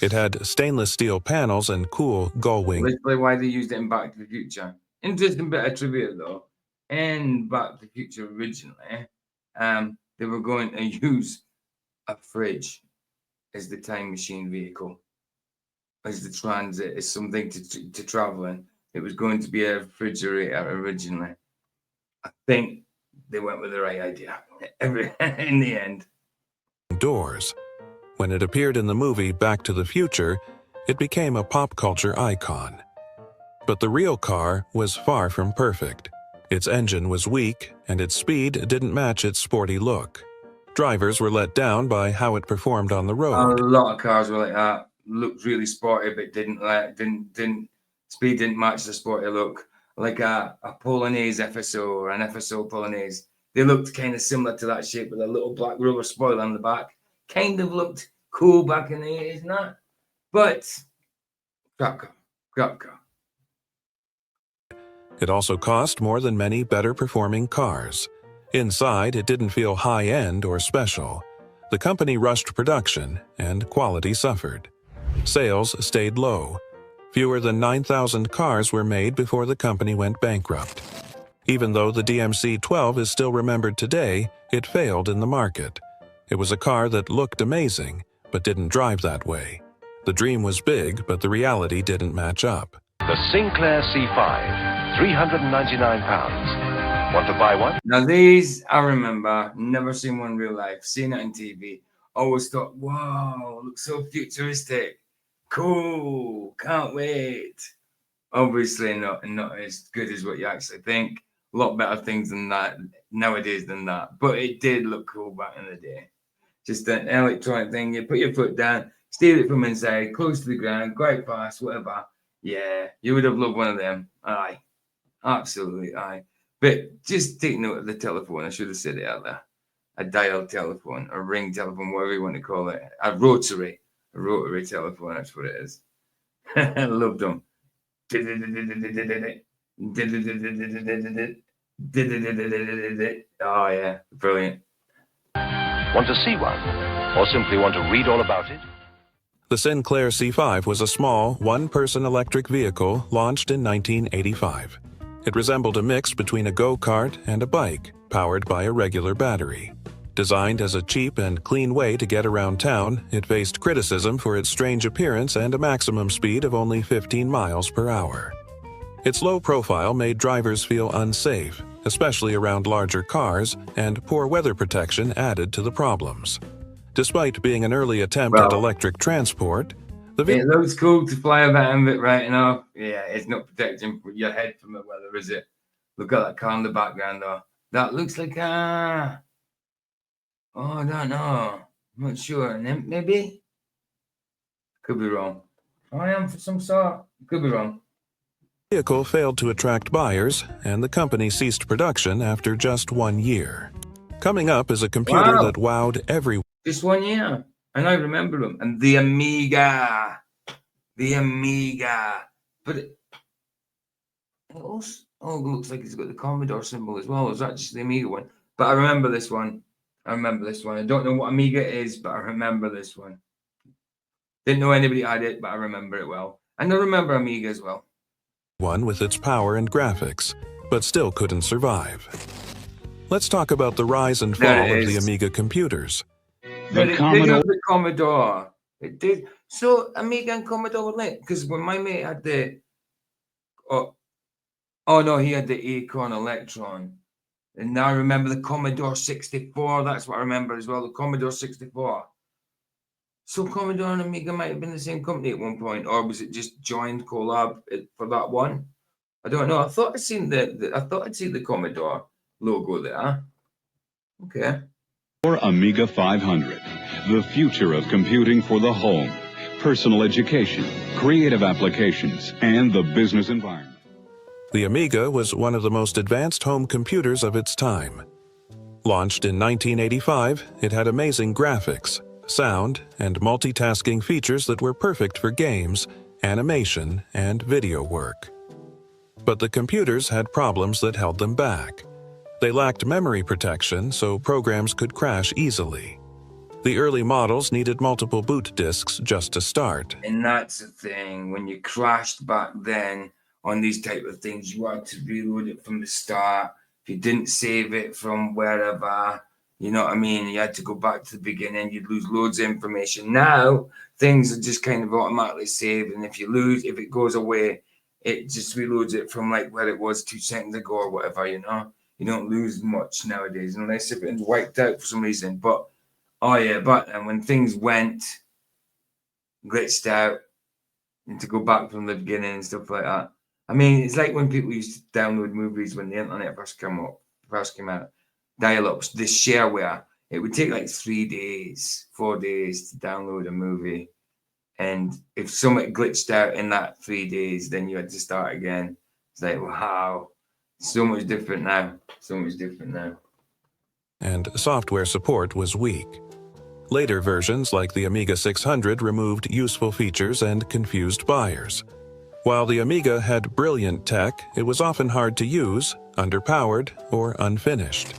It had stainless steel panels and cool gull-wing. Literally why they used it in Back to the Future. Interesting bit of trivia though. In Back to the Future originally, they were going to use a fridge as the time machine vehicle, as the transit, as something to travel in. It was going to be a refrigerator originally. I think they went with the right idea in the end. Doors. When it appeared in the movie Back to the Future, it became a pop culture icon. But the real car was far from perfect. Its engine was weak, and its speed didn't match its sporty look. Drivers were let down by how it performed on the road. A lot of cars were like that. Looked really sporty, but speed didn't match the sporty look. Like a Polonaise FSO or an FSO Polonaise. They looked kind of similar to that shape with a little black rubber spoiler on the back. Kind of looked cool back in the 80s, not? But crap car. It also cost more than many better performing cars. Inside, it didn't feel high-end or special. The company rushed production, and quality suffered. Sales stayed low. Fewer than 9,000 cars were made before the company went bankrupt. Even though the DMC-12 is still remembered today, it failed in the market. It was a car that looked amazing, but didn't drive that way. The dream was big, but the reality didn't match up. The Sinclair C5, £399. Want to buy one? Now these, I remember, never seen one in real life, seen it on TV. Always thought, wow, looks so futuristic. Cool, can't wait. Obviously not as good as what you actually think. A lot better things than that nowadays than that. But it did look cool back in the day. Just an electronic thing. You put your foot down, steer it from inside, close to the ground, quite fast, whatever. Yeah, you would have loved one of them. Aye, absolutely aye. But just take note of the telephone. I should have said it out there. A dial telephone, a ring telephone, whatever you want to call it. A rotary telephone, that's what it is. I loved them. Oh yeah, brilliant. Want to see one? Or simply want to read all about it? The Sinclair C5 was a small, one-person electric vehicle launched in 1985. It resembled a mix between a go-kart and a bike, powered by a regular battery. Designed as a cheap and clean way to get around town, it faced criticism for its strange appearance and a maximum speed of only 15 miles per hour. Its low profile made drivers feel unsafe, especially around larger cars, and poor weather protection added to the problems. Despite being an early attempt at electric transport, it looks cool to fly about it right enough. Yeah, it's not protecting your head from the weather, is it? Look at that car in the background, though. That looks like a... Oh, I don't know. I'm not sure. Maybe? Could be wrong. I am for some sort. Could be wrong. The vehicle failed to attract buyers, and the company ceased production after just 1 year. Coming up is a computer that wowed everyone. Just 1 year. And I remember them. And the Amiga. The Amiga. But it also looks like it's got the Commodore symbol as well. Is that just the Amiga one? But I remember this one. I don't know what Amiga is, but I remember this one. Didn't know anybody had it, but I remember it well. And I remember Amiga as well. One with its power and graphics, but still couldn't survive. Let's talk about the rise and fall of the Amiga computers. But it did have the Commodore. It did. So Amiga and Commodore were linked because when my mate had the, oh no, he had the Acorn Electron, and now I remember the Commodore 64. That's what I remember as well. The Commodore 64. So Commodore and Amiga might have been the same company at one point, or was it just joined collab for that one? I don't know. I thought I'd seen the Commodore logo there. Okay. Or Amiga 500, the future of computing for the home, personal education, creative applications, and the business environment. The Amiga was one of the most advanced home computers of its time. Launched in 1985, it had amazing graphics, sound, and multitasking features that were perfect for games, animation, and video work. But the computers had problems that held them back. They lacked memory protection, so programs could crash easily. The early models needed multiple boot disks just to start. And that's the thing, when you crashed back then on these type of things, you had to reload it from the start. If you didn't save it from wherever, you know what I mean, you had to go back to the beginning, you'd lose loads of information. Now, things are just kind of automatically saved, and if it goes away, it just reloads it from like where it was 2 seconds ago or whatever, you know? You don't lose much nowadays, unless if it's wiped out for some reason. But, oh yeah, and when things went, glitched out, and to go back from the beginning and stuff like that. I mean, it's like when people used to download movies when the internet first came out, dial-ups, this shareware, it would take like 3 days, 4 days to download a movie. And if something glitched out in that 3 days, then you had to start again. It's like, wow, so much different now. So much different now. And software support was weak. Later versions, like the Amiga 600, removed useful features and confused buyers. While the Amiga had brilliant tech, it was often hard to use, underpowered, or unfinished.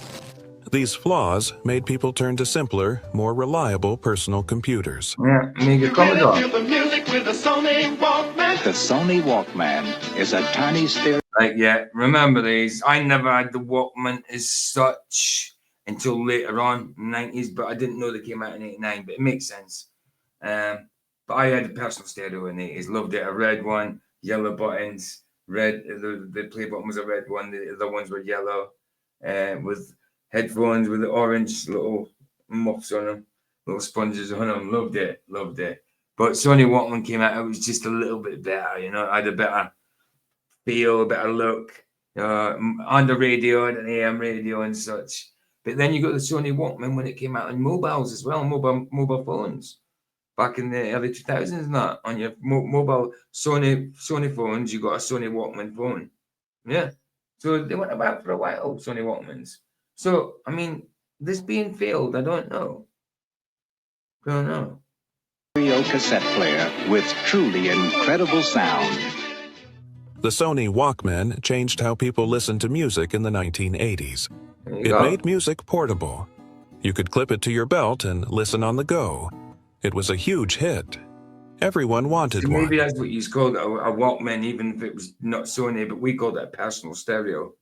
These flaws made people turn to simpler, more reliable personal computers. Yeah, Amiga Commodore. The Sony Walkman is a tiny stereo. Like, yeah, remember these. I never had the Walkman as such until later on in the 90s, but I didn't know they came out in 89, but it makes sense. But I had a personal stereo in the 80s, loved it. A red one, yellow buttons, red, the play button was a red one, the other ones were yellow, with headphones with the orange little muffs on them, little sponges on them. Loved it. But Sony Walkman came out, it was just a little bit better, you know, I had a better feel, a better look, on the radio and an AM radio and such. But then you got the Sony Walkman when it came out on mobiles as well, mobile phones. Back in the early 2000s and that, on your mobile Sony phones, you got a Sony Walkman phone. Yeah. So they went about for a while, Sony Walkmans. So, I mean, this being failed, I don't know. Stereo cassette player with truly incredible sound. The Sony Walkman changed how people listened to music in the 1980s. It made music portable. You could clip it to your belt and listen on the go. It was a huge hit. Everyone wanted one. Maybe that's what you called a Walkman, even if it was not Sony, but we called it a personal stereo.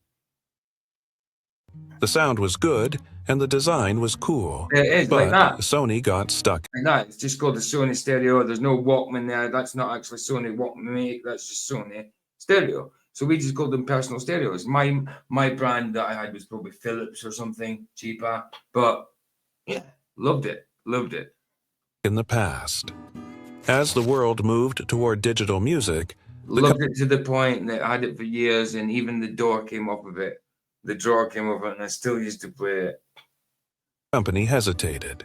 The sound was good, and the design was cool. It is, but like that. Sony got stuck. Like that. It's just called a Sony stereo. There's no Walkman there. That's not actually Sony Walkman. That's just Sony stereo. So we just called them personal stereos. My brand that I had was probably Philips or something cheaper. But yeah, loved it. In the past. As the world moved toward digital music, loved it to the point that I had it for years, and even the door came off of it. The drawer came off it, and I still used to play it. The company hesitated.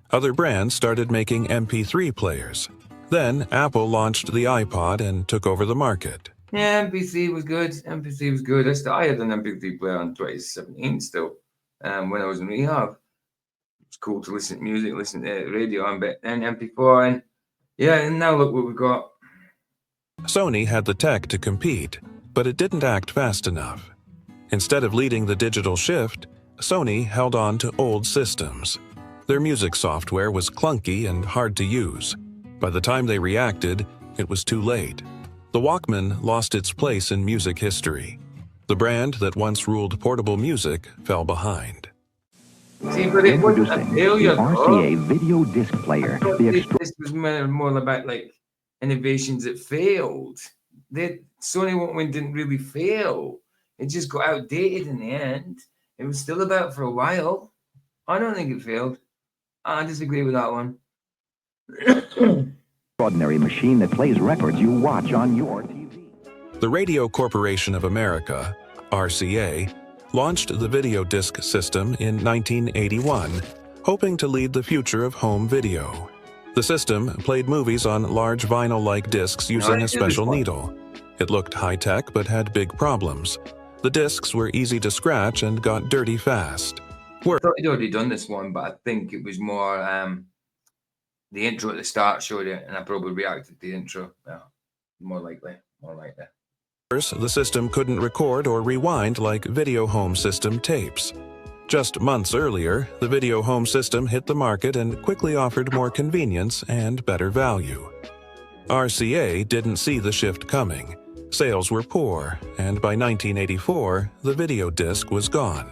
Other brands started making MP3 players. Then Apple launched the iPod and took over the market. Yeah, MP3 was good. I had an MP3 player in 2017 still, when I was in rehab. It's cool to listen to music, listen to radio, and MP4, and yeah, and now look what we've got. Sony had the tech to compete, but it didn't act fast enough. Instead of leading the digital shift, Sony held on to old systems. Their music software was clunky and hard to use. By the time they reacted, it was too late. The Walkman lost its place in music history. The brand that once ruled portable music fell behind. See, but it wasn't a failure. RCA video disc player. This was more about like innovations that failed. Sony Walkman didn't really fail. It just got outdated in the end. It was still about for a while. I don't think it failed. I disagree with that one. Extraordinary machine that plays records you watch on your TV. The Radio Corporation of America, RCA, launched the video disc system in 1981, hoping to lead the future of home video. The system played movies on large vinyl-like discs using a special needle. It looked high-tech but had big problems. The discs were easy to scratch and got dirty fast. I thought he'd already done this one, but I think it was more the intro at the start showed it, and I probably reacted to the intro. Yeah, more likely. The system couldn't record or rewind like video home system tapes. Just months earlier, the video home system hit the market and quickly offered more convenience and better value. RCA didn't see the shift coming. Sales were poor, and by 1984, the video disc was gone.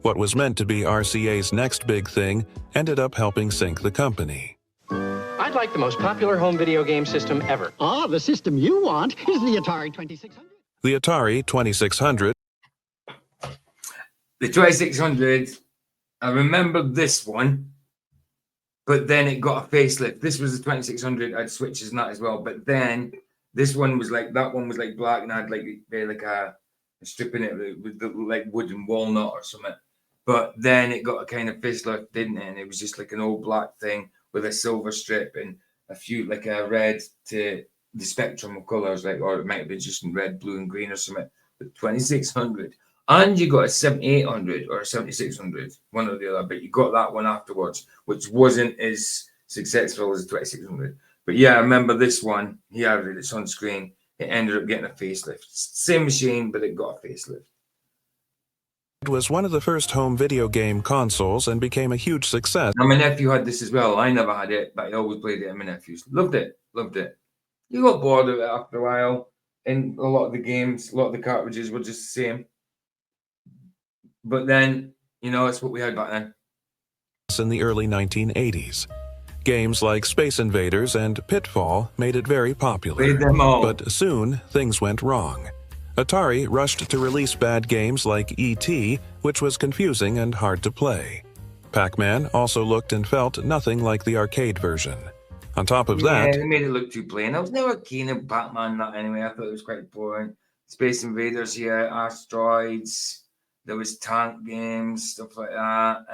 What was meant to be RCA's next big thing ended up helping sink the company. I'd like the most popular home video game system ever. Ah, the system you want is the Atari 2600. The Atari 2600. The 2600, I remember this one, but then it got a facelift. This was the 2600, I had switches and that as well, but then this one was like, that one was like black and I had like a strip in it with the, like wood and walnut or something. But then it got a kind of facelift, didn't it? And it was just like an old black thing with a silver strip and a few, like a red to the spectrum of colors, like, or it might have been just in red, blue, and green or something. But 2600. And you got a 7800 or a 7600, one or the other, but you got that one afterwards, which wasn't as successful as the 2600. But yeah, I remember this one. He had it, it's on screen. It ended up getting a facelift. Same machine, but it got a facelift. It was one of the first home video game consoles and became a huge success. Now, my nephew had this as well. I never had it, but I always played it at my nephew's. Loved it. You got bored of it after a while, and a lot of the games, a lot of the cartridges were just the same. But then, you know, it's what we had back then. In the early 1980s, games like Space Invaders and Pitfall made it very popular. Played them all. But soon, things went wrong. Atari rushed to release bad games like E.T., which was confusing and hard to play. Pac-Man also looked and felt nothing like the arcade version. On top of that... Yeah, they made it look too plain. I was never keen on Pac-Man, that anyway. I thought it was quite boring. Space Invaders here, Asteroids... There was tank games, stuff like that.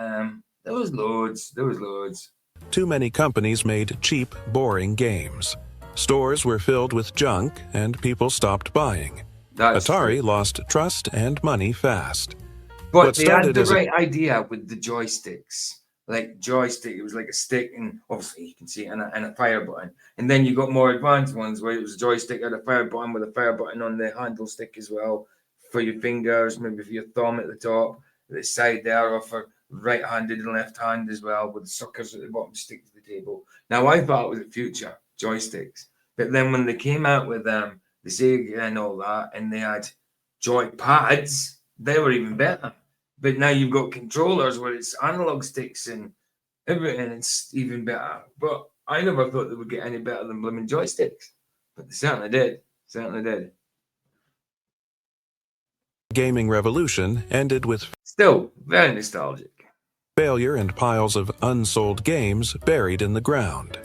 There was loads. Too many companies made cheap, boring games. Stores were filled with junk, and people stopped buying. Atari lost trust and money fast. But they had the right idea with the joysticks. Like joystick, it was like a stick, and obviously you can see, and a fire button. And then you got more advanced ones where it was a joystick and a fire button with a fire button on the handle stick as well. For your fingers, maybe for your thumb at the top, at the side there, or for right-handed and left hand as well, with the suckers at the bottom stick to the table. Now, I thought it was the future, joysticks. But then when they came out with the Sega and all that, and they had joy pads, they were even better. But now you've got controllers where it's analog sticks and everything, it's even better. But I never thought they would get any better than blooming joysticks. But they certainly did. Gaming revolution ended with still very nostalgic failure and piles of unsold games buried in the ground.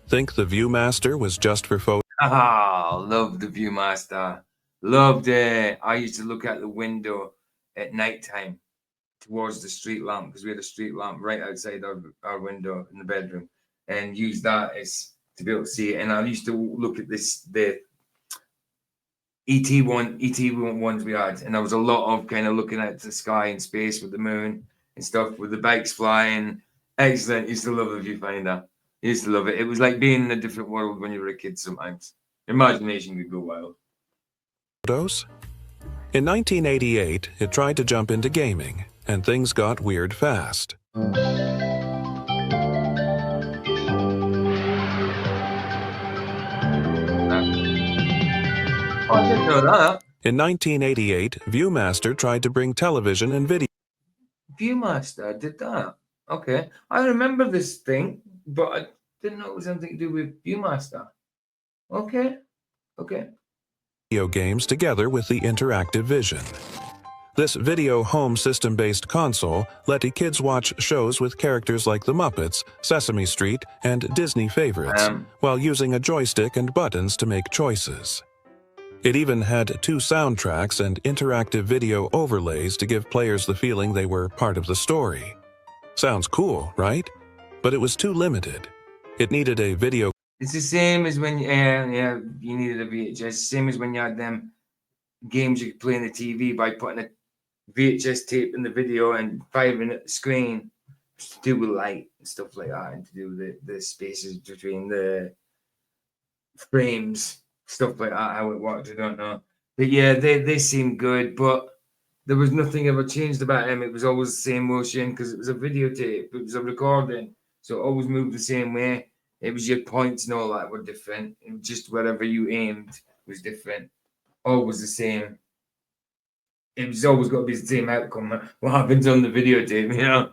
Think the Viewmaster was just for photos? Loved the Viewmaster. Loved it. I used to look out the window at nighttime towards the street lamp, because we had a street lamp right outside our window in the bedroom, and use that as to be able to see it. And I used to look at the ET ones we had, and there was a lot of kind of looking out to the sky and space with the moon and stuff, with the bikes flying. Excellent. Used to love the viewfinder. Used to love it. It was like being in a different world when you were a kid sometimes. Imagination could go wild. Photos? In 1988, it tried to jump into gaming, and things got weird fast. I didn't know that. In 1988, Viewmaster tried to bring television and video. Viewmaster did that. Okay. I remember this thing, but I didn't know it was anything to do with Viewmaster. Okay. Video games together with the interactive vision. This video home system-based console let kids watch shows with characters like The Muppets, Sesame Street, and Disney favorites, while using a joystick and buttons to make choices. It even had 2 soundtracks and interactive video overlays to give players the feeling they were part of the story. Sounds cool, right? But it was too limited. It needed a video. It's the same as when you needed a VHS. Same as when you had them games you could play on the TV by putting a VHS tape in the video and firing at the screen to do with light and stuff like that, and to do with the spaces between the frames, stuff like that. How it worked, I don't know. But yeah, they seem good, but there was nothing ever changed about them. It was always the same motion because it was a videotape, it was a recording, so it always moved the same way. It was your points and all that were different, and just wherever you aimed was different. Always the same. It was always got to be the same outcome. What happens on the videotape, you know?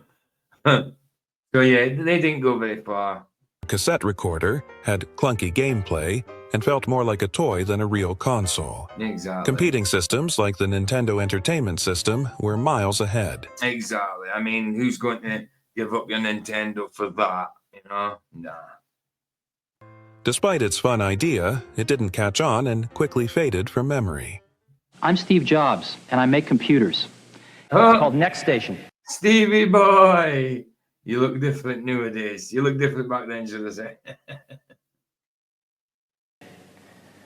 So yeah, they didn't go very far. Cassette recorder had clunky gameplay and felt more like a toy than a real console. Exactly. Competing systems like the Nintendo Entertainment System were miles ahead. Exactly. I mean, who's going to give up your Nintendo for that? You know? Nah. Despite its fun idea, it didn't catch on and quickly faded from memory. I'm Steve Jobs, and I make computers. It's called Next Station. Stevie boy! You look different nowadays. You look different back then, should I say.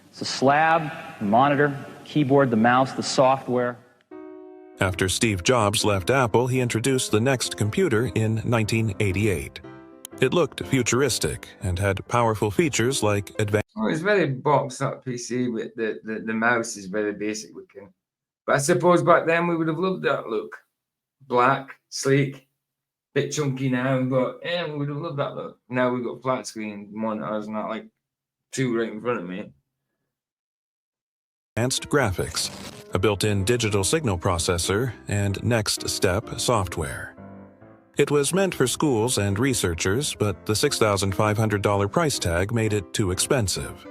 It's a slab, the monitor, keyboard, the mouse, the software. After Steve Jobs left Apple, he introduced the Next computer in 1988. It looked futuristic and had powerful features like advanced... Oh, it's very boxed up PC, with the mouse is very basic looking. But I suppose back then we would have loved that look. Black, sleek, bit chunky now, but yeah, we would have loved that look. Now we've got flat screen monitors, not like two right in front of me. Advanced graphics, a built-in digital signal processor, and Next Step software. It was meant for schools and researchers, but the $6,500 price tag made it too expensive.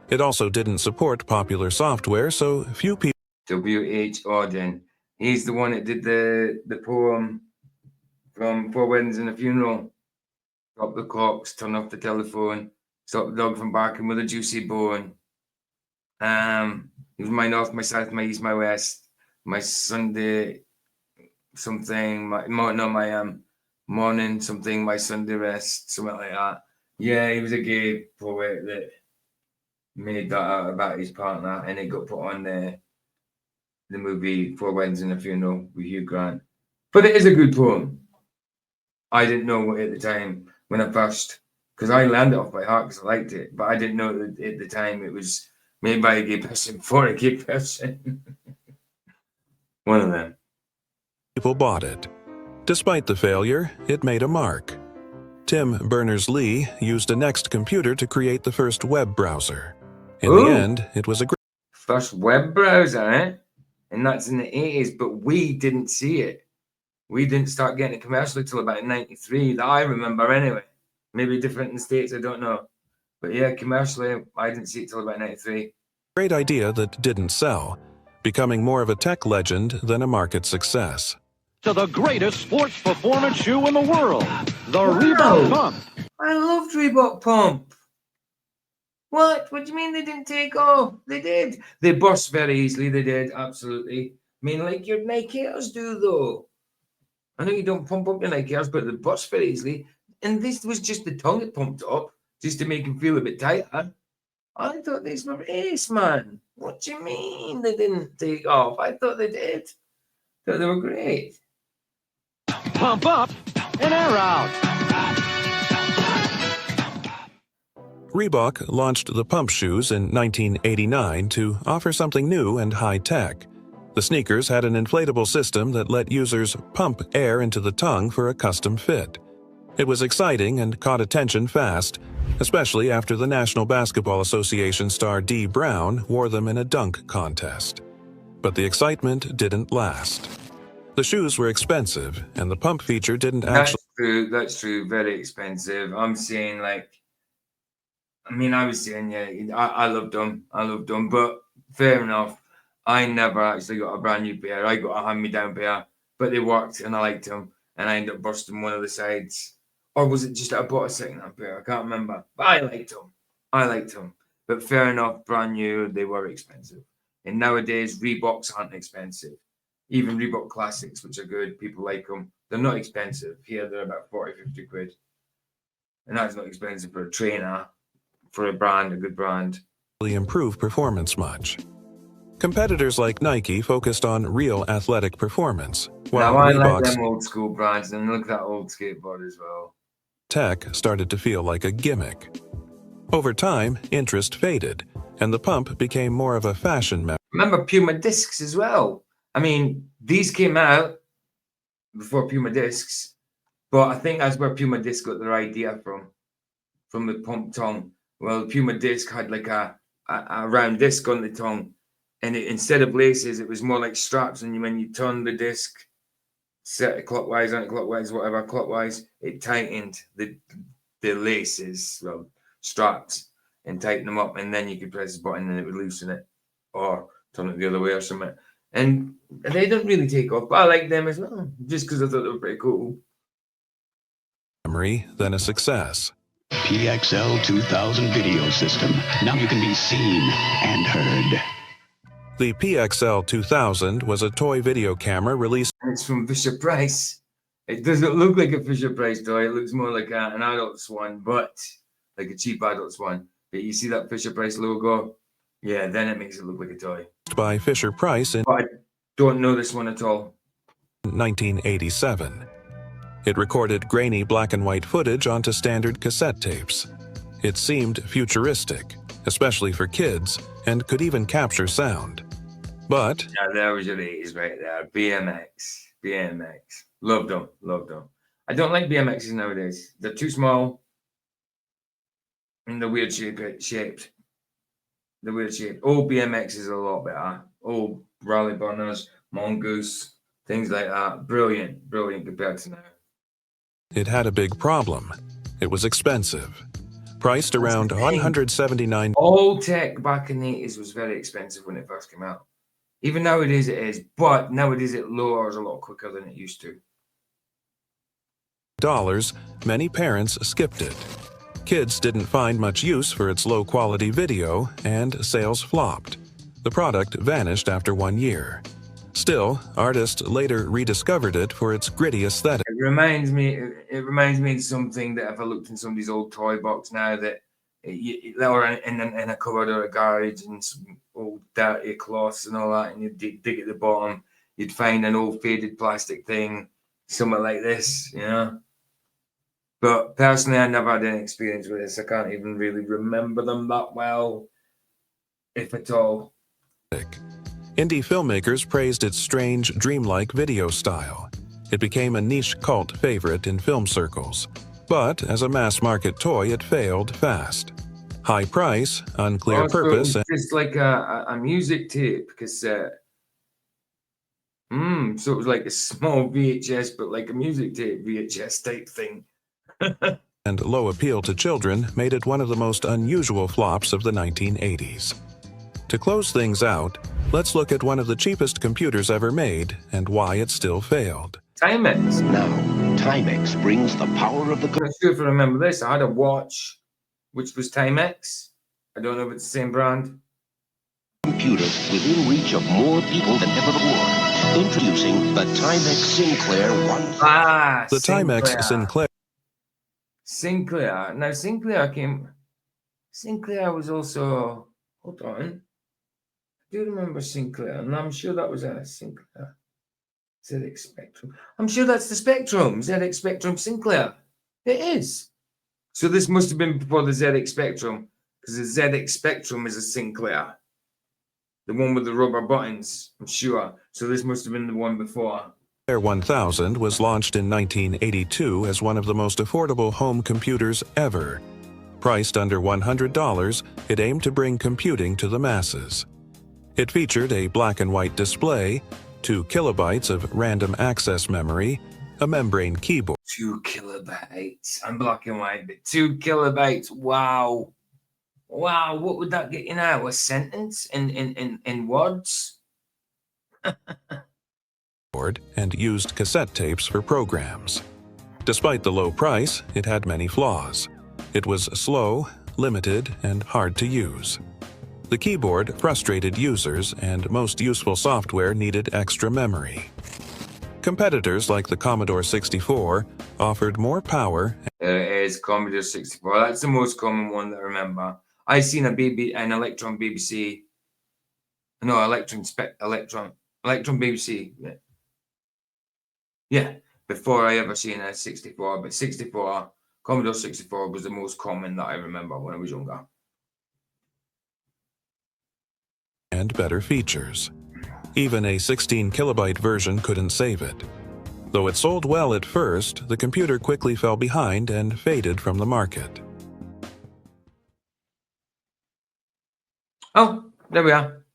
It also didn't support popular software, so few people... W.H. Auden. He's the one that did the poem from Four Weddings and a Funeral. Stop the clocks, turn off the telephone, stop the dog from barking with a juicy bone. It was my north, my south, my east, my west, my Sunday something, my morning something, my Sunday rest, something like that. Yeah, he was a gay poet that made that out about his partner, and it got put on the movie Four Weddings and a Funeral with Hugh Grant. But it is a good poem. I didn't know it at the time when I first, because I learned it off by heart because I liked it, but I didn't know that at the time it was made by a gay person for a gay person. One of them. People bought it. Despite the failure, it made a mark. Tim Berners-Lee used a Next computer to create the first web browser. In the end, it was a great... First web browser, eh? And that's in the 80s, but we didn't see it. We didn't start getting it commercially till about 93, that I remember anyway. Maybe different in the States, I don't know. But yeah, commercially, I didn't see it till about 93. Great idea that didn't sell, becoming more of a tech legend than a market success. To the greatest sports performance shoe in the world, the Reebok Pump. I loved Reebok Pump. What? What do you mean they didn't take off? They did. They burst very easily. They did, absolutely. I mean, like your Nike Airs do, though. I know you don't pump up your Nike Airs, but they burst very easily. And this was just the tongue it pumped up, just to make them feel a bit tighter. I thought these were ace, man. What do you mean they didn't take off? I thought they did. Thought they were great. Pump up and air out. Reebok launched the pump shoes in 1989 to offer something new and high-tech. The sneakers had an inflatable system that let users pump air into the tongue for a custom fit. It was exciting and caught attention fast, especially after the National Basketball Association star Dee Brown wore them in a dunk contest. But the excitement didn't last. The shoes were expensive, and the pump feature didn't actually... That's true. Very expensive. I'm saying, like... I mean, I was saying, yeah, I loved them. I loved them. But fair enough. I never actually got a brand new pair. I got a hand-me-down pair. But they worked, and I liked them. And I ended up bursting one of the sides. Or was it just that I bought a second-hand pair? I can't remember. But I liked them. I liked them. But fair enough, brand new, they were expensive. And nowadays, Reeboks aren't expensive. Even Reebok Classics, which are good. People like them. They're not expensive. Here, they're about 40, 50 quid. And that's not expensive for a trainer, for a brand, a good brand. Improve performance much. Competitors like Nike focused on real athletic performance, while now, I like Reebok's them old school brands, and look at that old skateboard as well. tech started to feel like a gimmick. Over time, interest faded, and the pump became more of a fashion method. Remember Puma discs as well. I mean, these came out before Puma discs, but I think that's where Puma disc got their idea from the pump tongue. Well, Puma disc had like a round disc on the tongue, and instead of laces, it was more like straps. And when you turn the disc, set it clockwise, anti-clockwise, whatever, clockwise, it tightened the laces, well, straps, and tighten them up, and then you could press the button and it would loosen it, or turn it the other way or something. And they don't really take off, but I like them as well, just because I thought they were pretty cool. Memory, then a success. PXL 2000 video system. Now you can be seen and heard. The PXL 2000 was a toy video camera released. It's from Fisher-Price. It doesn't look like a Fisher-Price toy. It looks more like an adult's one, but like a cheap adult's one. But you see that Fisher-Price logo? Yeah, then it makes it look like a toy. By Fisher-Price in but I don't know this one at all. 1987. It recorded grainy black and white footage onto standard cassette tapes. It seemed futuristic, especially for kids, and could even capture sound. But yeah, there was your 80s right there. BMX. Loved them. I don't like BMXs nowadays. They're too small. And they're weird shaped. Old BMX is a lot better. Old Rally Burners, Mongoose, things like that. Brilliant compared to now. It had a big problem. It was expensive. Priced around $179. All tech back in the 80s was very expensive when it first came out. Even nowadays it is, but nowadays it lowers a lot quicker than it used to. Many parents skipped it. Kids didn't find much use for its low-quality video, and sales flopped. The product vanished after 1 year. Still, artists later rediscovered it for its gritty aesthetic. It reminds me of something that if I looked in somebody's old toy box now, that or in a cupboard or a garage, and some old dirty cloths and all that, and you'd dig at the bottom, you'd find an old faded plastic thing, something like this, you know. But personally, I never had any experience with this. I can't even really remember them that well, if at all. Indie filmmakers praised its strange, dreamlike video style. It became a niche cult favorite in film circles. But as a mass-market toy, it failed fast. High price, unclear purpose. So it's like a music tape cassette. So it was like a small VHS, but like a music tape VHS type thing. And low appeal to children made it one of the most unusual flops of the 1980s. To close things out, let's look at one of the cheapest computers ever made and why it still failed. Timex. Now, Timex brings the power of the... I'm not sure if I remember this. I had a watch, which was Timex. I don't know if it's the same brand. Computers within reach of more people than ever before. Introducing the Timex Sinclair 1000. The Timex Sinclair. Sinclair. Now, Sinclair was also... Hold on. I do remember Sinclair, and I'm sure that was a Sinclair. ZX Spectrum. I'm sure that's the Spectrum. ZX Spectrum Sinclair. It is. So this must have been before the ZX Spectrum, because the ZX Spectrum is a Sinclair. The one with the rubber buttons, I'm sure. So this must have been the one before. Sinclair 1000 was launched in 1982 as one of the most affordable home computers ever. Priced under $100, it aimed to bring computing to the masses. It featured a black and white display, 2 kilobytes of random access memory, a membrane keyboard. 2 kilobytes. I'm black and white, but 2 kilobytes. Wow. Wow, what would that get you now? A sentence in words? And used cassette tapes for programs. Despite the low price, it had many flaws. It was slow, limited, and hard to use. The keyboard frustrated users, and most useful software needed extra memory. Competitors like the Commodore 64 offered more power. There it is, Commodore 64. That's the most common one that I remember. I seen an Electron BBC. No, Electron BBC. Yeah, before I ever seen a 64. But Commodore 64 was the most common that I remember when I was younger. And better features. Even a 16-kilobyte version couldn't save it. Though it sold well at first, the computer quickly fell behind and faded from the market. Oh, there we are.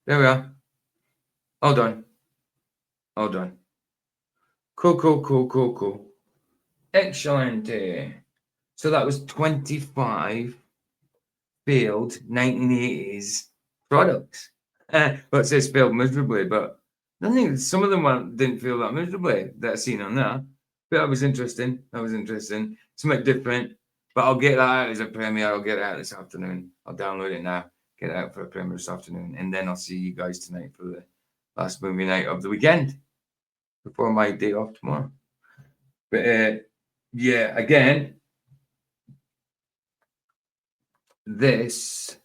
There we are. All done. All done. Cool. Excellent. So that was 25 failed 1980s products. But it says failed miserably, but I think some of them didn't feel that miserably that I've seen on there. But that was interesting. Something different. But I'll get that out as a premiere. I'll get it out this afternoon. I'll download it now, get it out for a premiere this afternoon. And then I'll see you guys tonight for the last movie night of the weekend before my day off tomorrow. But yeah, again, this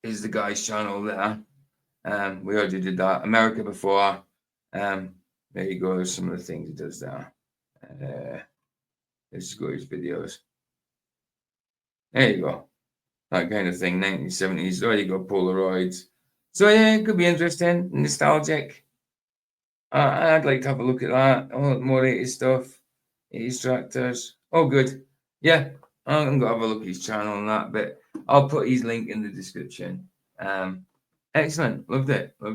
is the guy's channel there. We already did that. America before. There you go. There's some of the things he does there. Let's go his videos. There you go. That kind of thing. 1970s. There you go. Polaroids. So yeah, it could be interesting. Nostalgic. I'd like to have a look at that. Oh, more 80s stuff. 80s tractors. Oh, good. Yeah, I'm going to have a look at his channel and that, but I'll put his link in the description. Excellent. Loved it. I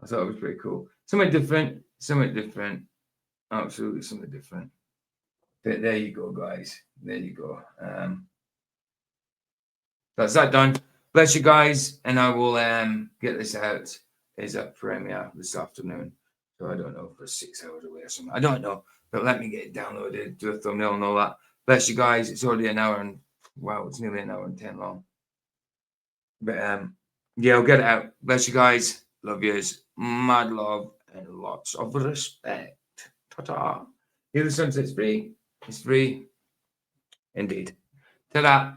thought it was pretty cool. Something different. Absolutely something different. But there you go, guys. There you go. That's that done. Bless you guys, and I will get this out as a premiere this afternoon. So I don't know, for 6 hours away or something. I don't know, but let me get it downloaded, do a thumbnail and all that. Bless you guys. It's already an hour and wow, it's nearly an hour and 10 long. But yeah, I'll get it out. Bless you guys. Love yous. Mad love and lots of respect. Ta-ta. Hear the sunset's free. It's free. Indeed. Ta-da.